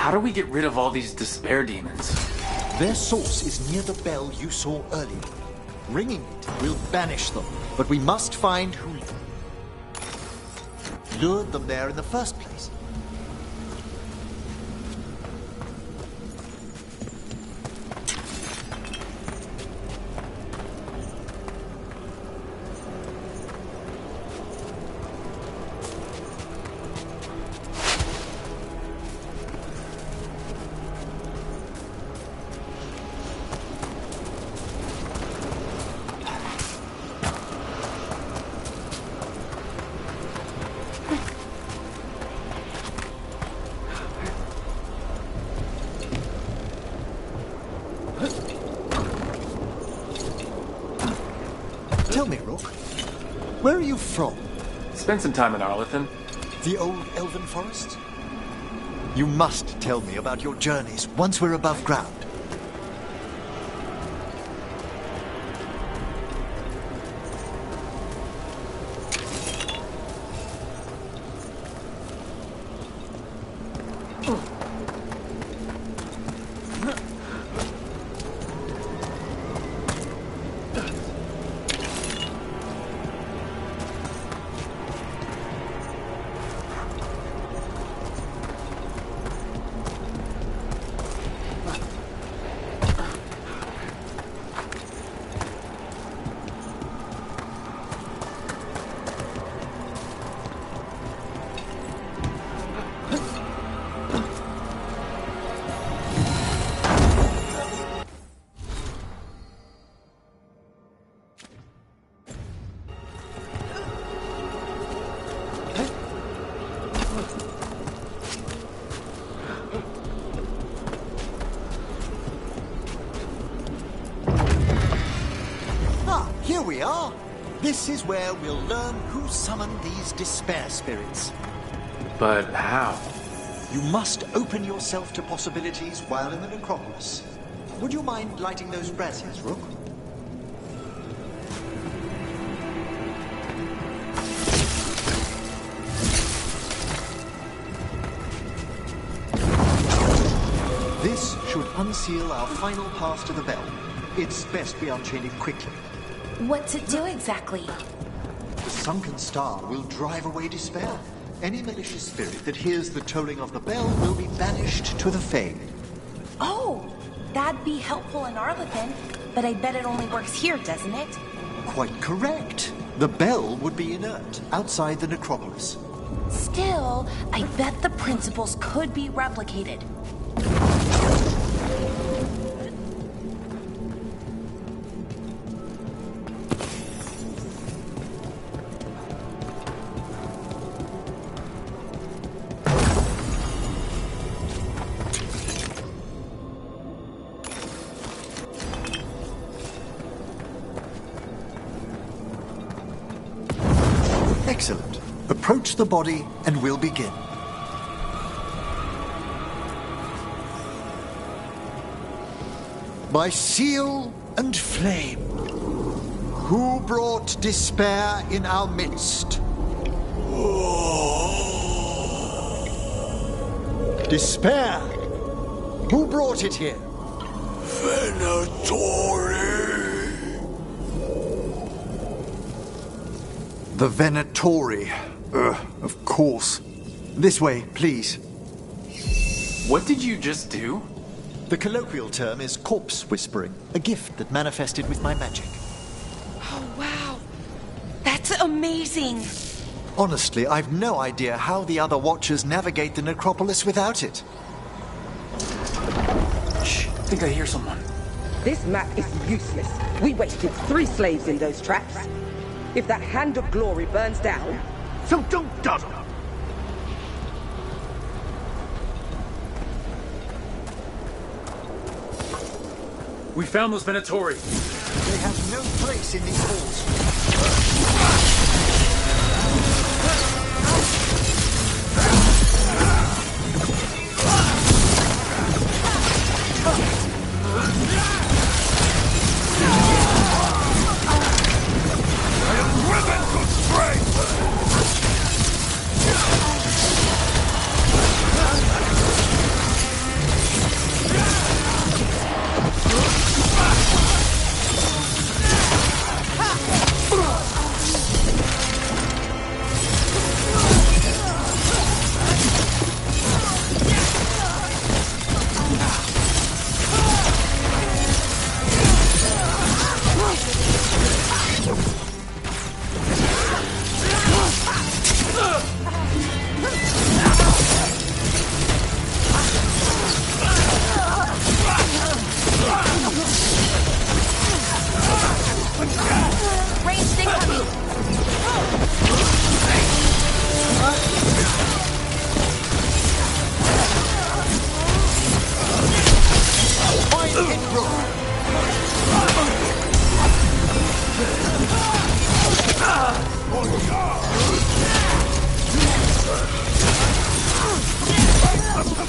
how do we get rid of all these despair demons? Their source is near the bell you saw earlier. Ringing it will banish them, but we must find who lured them there in the first place. Tell me, Rook, where are you from? Spent some time in Arlethan. The old elven forest? You must tell me about your journeys once we're above ground. Here we are. This is where we'll learn who summoned these despair spirits. But how? You must open yourself to possibilities while in the necropolis. Would you mind lighting those brasses, Rook? This should unseal our final pass to the bell. It's best we unchain it quickly. What's it do exactly? The sunken star will drive away despair. Any malicious spirit that hears the tolling of the bell will be banished to the Fade. Oh, that'd be helpful in Arlethan, but I bet it only works here, doesn't it? Quite correct. The bell would be inert, outside the necropolis. Still, I bet the principles could be replicated. Excellent. Approach the body and we'll begin. By seal and flame, who brought despair in our midst? Despair! Who brought it here? Venatori! The Venatori. Of course. This way, please. What did you just do? The colloquial term is corpse whispering, a gift that manifested with my magic. Oh, wow. That's amazing. Honestly, I've no idea how the other Watchers navigate the necropolis without it. Shh, I think I hear someone. This map is useless. We wasted 3 slaves in those traps. If that Hand of Glory burns down... So don't dawdle. We found those Venatori. They have no place in these halls.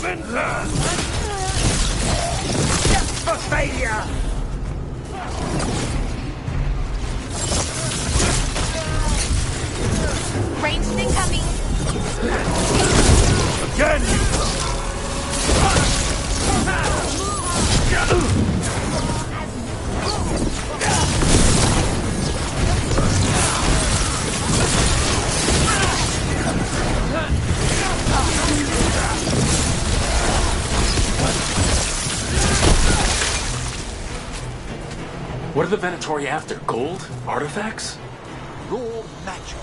Vinter! Just for failure! Ranged incoming! Again, you! What are the Venatori after? Gold? Artifacts? Raw magic.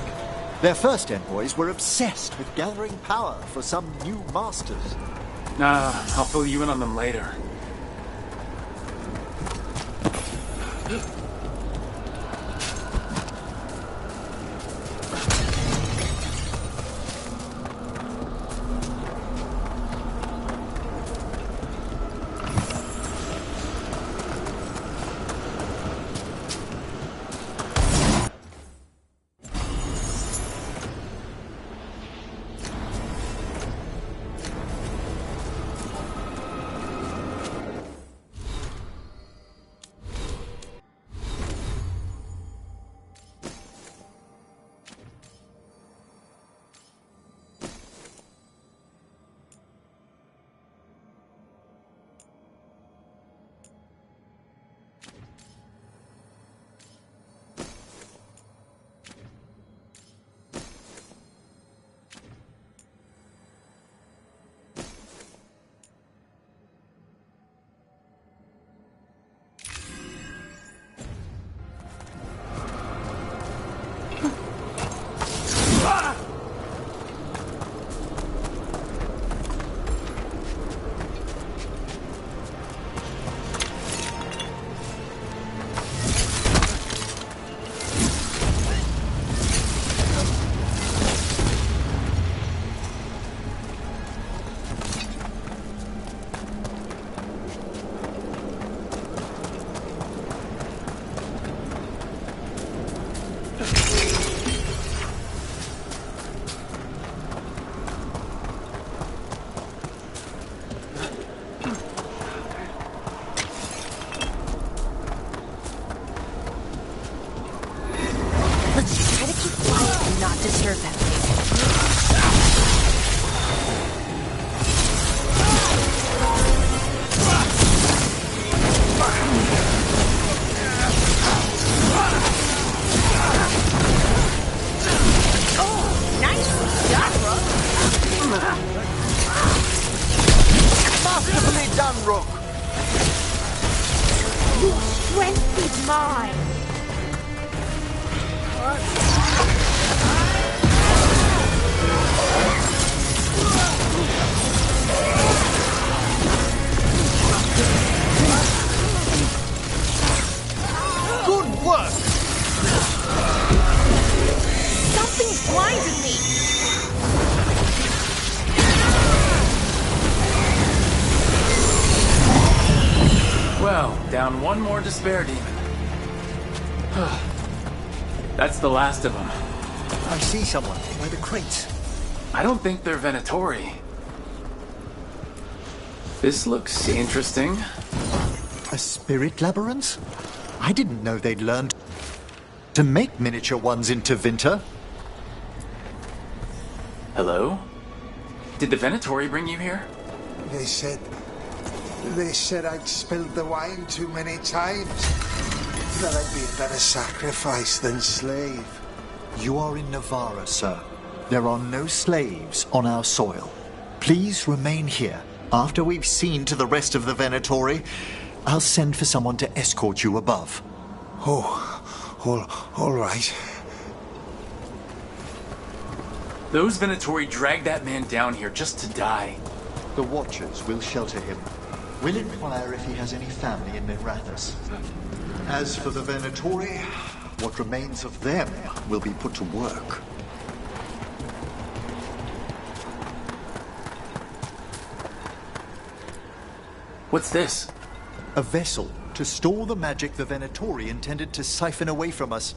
Their first envoys were obsessed with gathering power for some new masters. Nah, I'll fill you in on them later. Disturb them. Oh, nice job, Rook. Masterfully done, Rook. Your strength is mine. Good work! Something's blinded me. Well, down one more despair demon. That's the last of them. I see someone by the crates. I don't think they're Venatori. This looks interesting. A spirit labyrinth? I didn't know they'd learned to make miniature ones in Tevinter. Hello? Did the Venatori bring you here? They said I'd spilled the wine too many times. That I'd be a better sacrifice than slave. You are in Navarra, sir. There are no slaves on our soil. Please remain here. After we've seen to the rest of the Venatori, I'll send for someone to escort you above. All right. Those Venatori dragged that man down here just to die. The Watchers will shelter him. We'll inquire if he has any family in Mirathus. As for the Venatori, what remains of them will be put to work. What's this? A vessel to store the magic the Venatori intended to siphon away from us.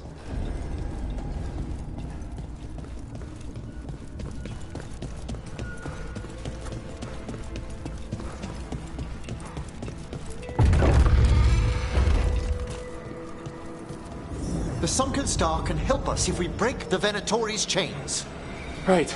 The sunken star can help us if we break the Venatori's chains. Right.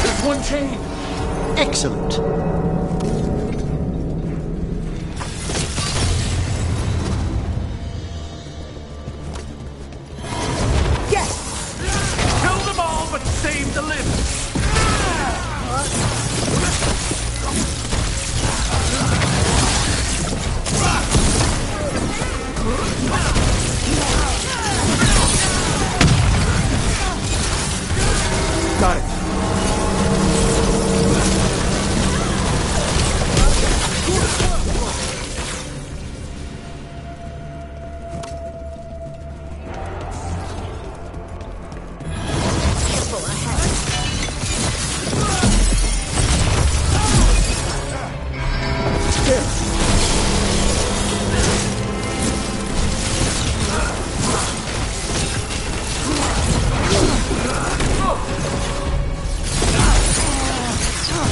There's one chain! Excellent. Kill them all, but save the living! Got it.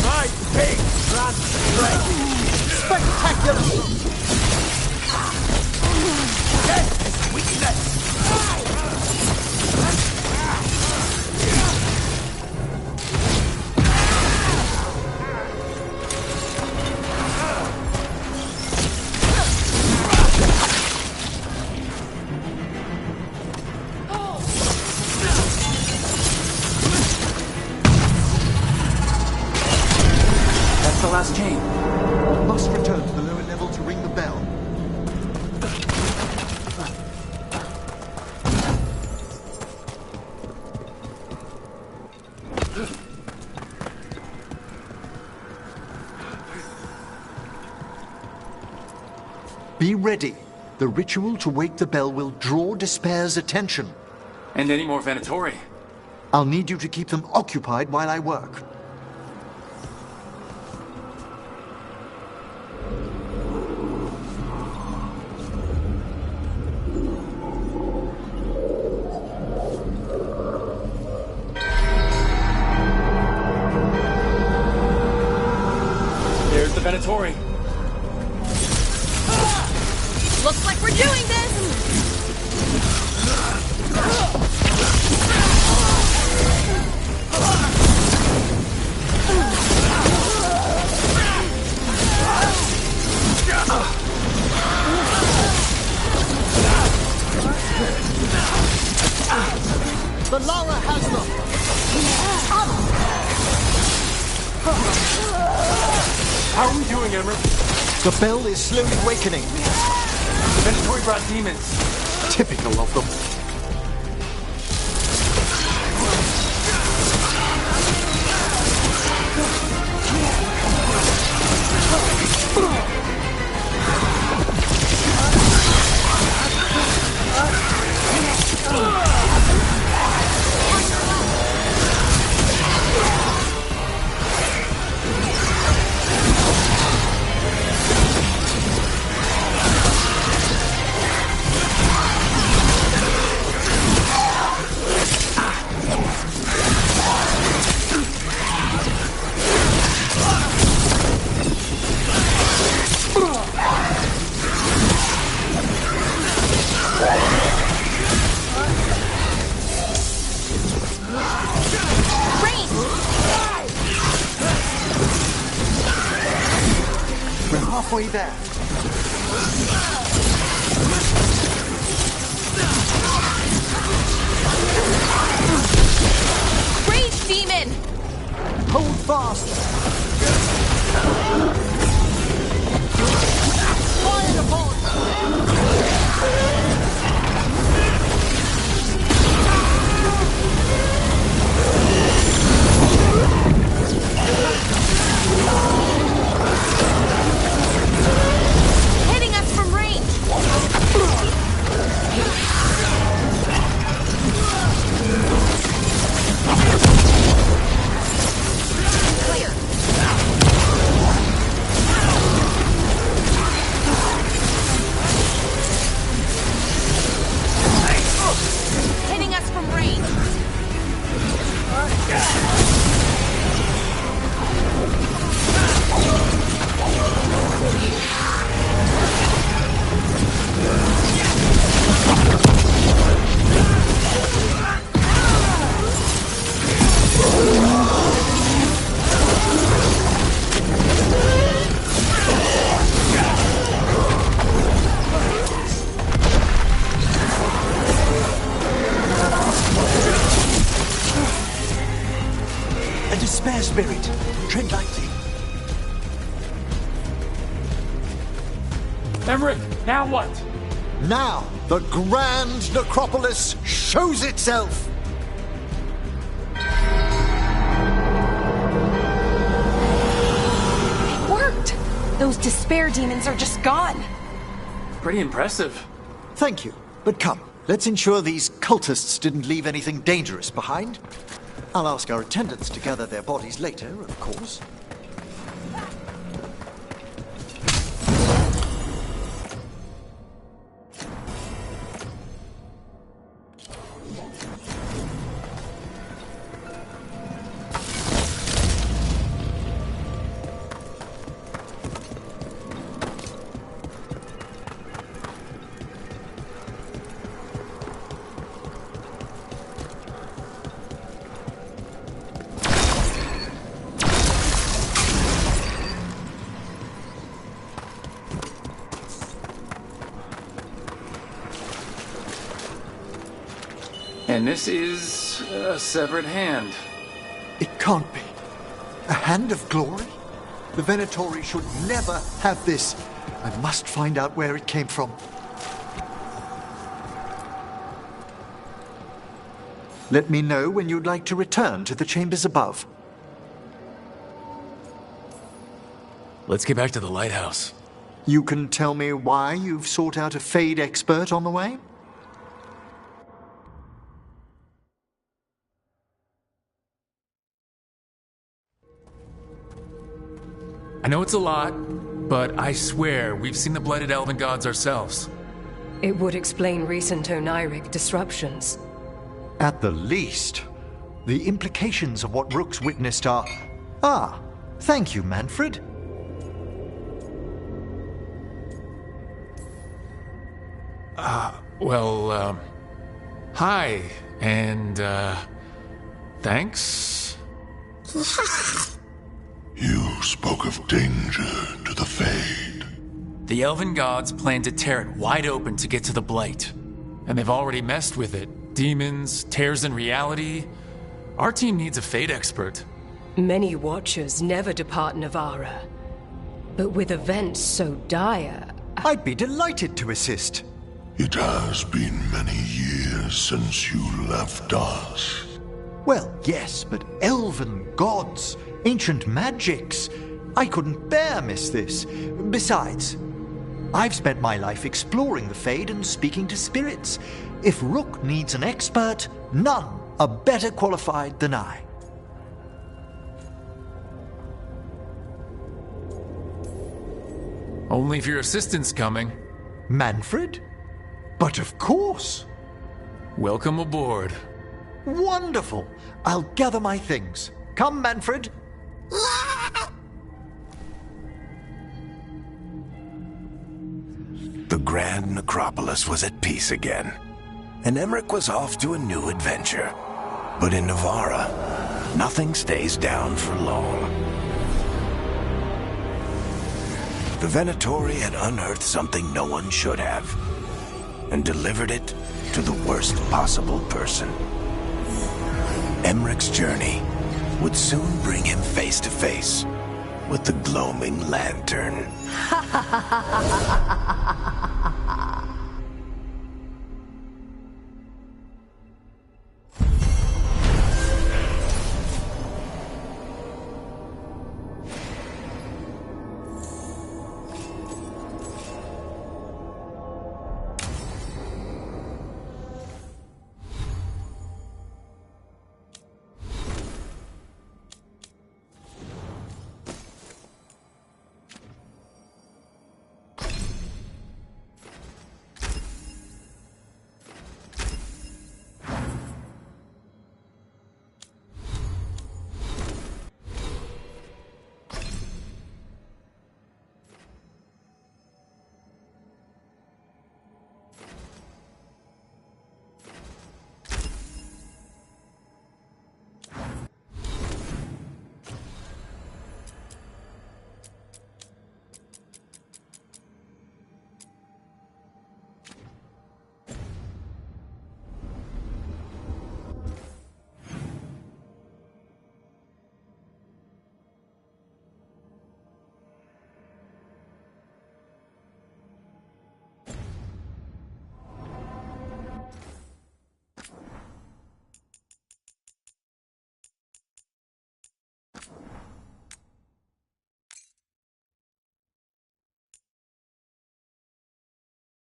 My big Spectacular! Death is weakness! That's the last chain. Must return to the lower level to ring the bell. Be ready. The ritual to wake the bell will draw Despair's attention. And any more Venatori? I'll need you to keep them occupied while I work. There's the Venatori. Looks like we're doing this! The Lara has them! How are we doing, Emerald? The bell is slowly awakening. Venatori brought demons. Typical of them. We're halfway there. Rage demon! Hold fast! Fire upon! Hitting us from range! Clear! A despair spirit. Tread lightly. Emmerich, now what? Now, the Grand Necropolis shows itself! It worked! Those despair demons are just gone. Pretty impressive. Thank you, but come, let's ensure these cultists didn't leave anything dangerous behind. I'll ask our attendants to gather their bodies later, of course. And this is a severed hand. It can't be. A hand of glory? The Venatori should never have this. I must find out where it came from. Let me know when you'd like to return to the chambers above. Let's get back to the lighthouse. You can tell me why you've sought out a Fade expert on the way? I know it's a lot, but I swear we've seen the blighted elven gods ourselves. It would explain recent Oniric disruptions. At the least. The implications of what Rook's witnessed are... Ah, thank you, Manfred. Hi, and, thanks? You spoke of danger to the Fade. The elven gods plan to tear it wide open to get to the blight. And they've already messed with it. Demons, tears in reality. Our team needs a Fade expert. Many Watchers never depart Navara. But with events so dire... I'd be delighted to assist. It has been many years since you left us. Well, yes, but elven gods, ancient magics. I couldn't bear miss this. Besides, I've spent my life exploring the Fade and speaking to spirits. If Rook needs an expert, none are better qualified than I. Only if your assistant's coming. Manfred? But of course! Welcome aboard. Wonderful! I'll gather my things. Come, Manfred. The Grand Necropolis was at peace again, and Emmerich was off to a new adventure. But in Navara, nothing stays down for long. The Venatori had unearthed something no one should have, and delivered it to the worst possible person. Emmerich's journey would soon bring him face to face with the gloaming lantern.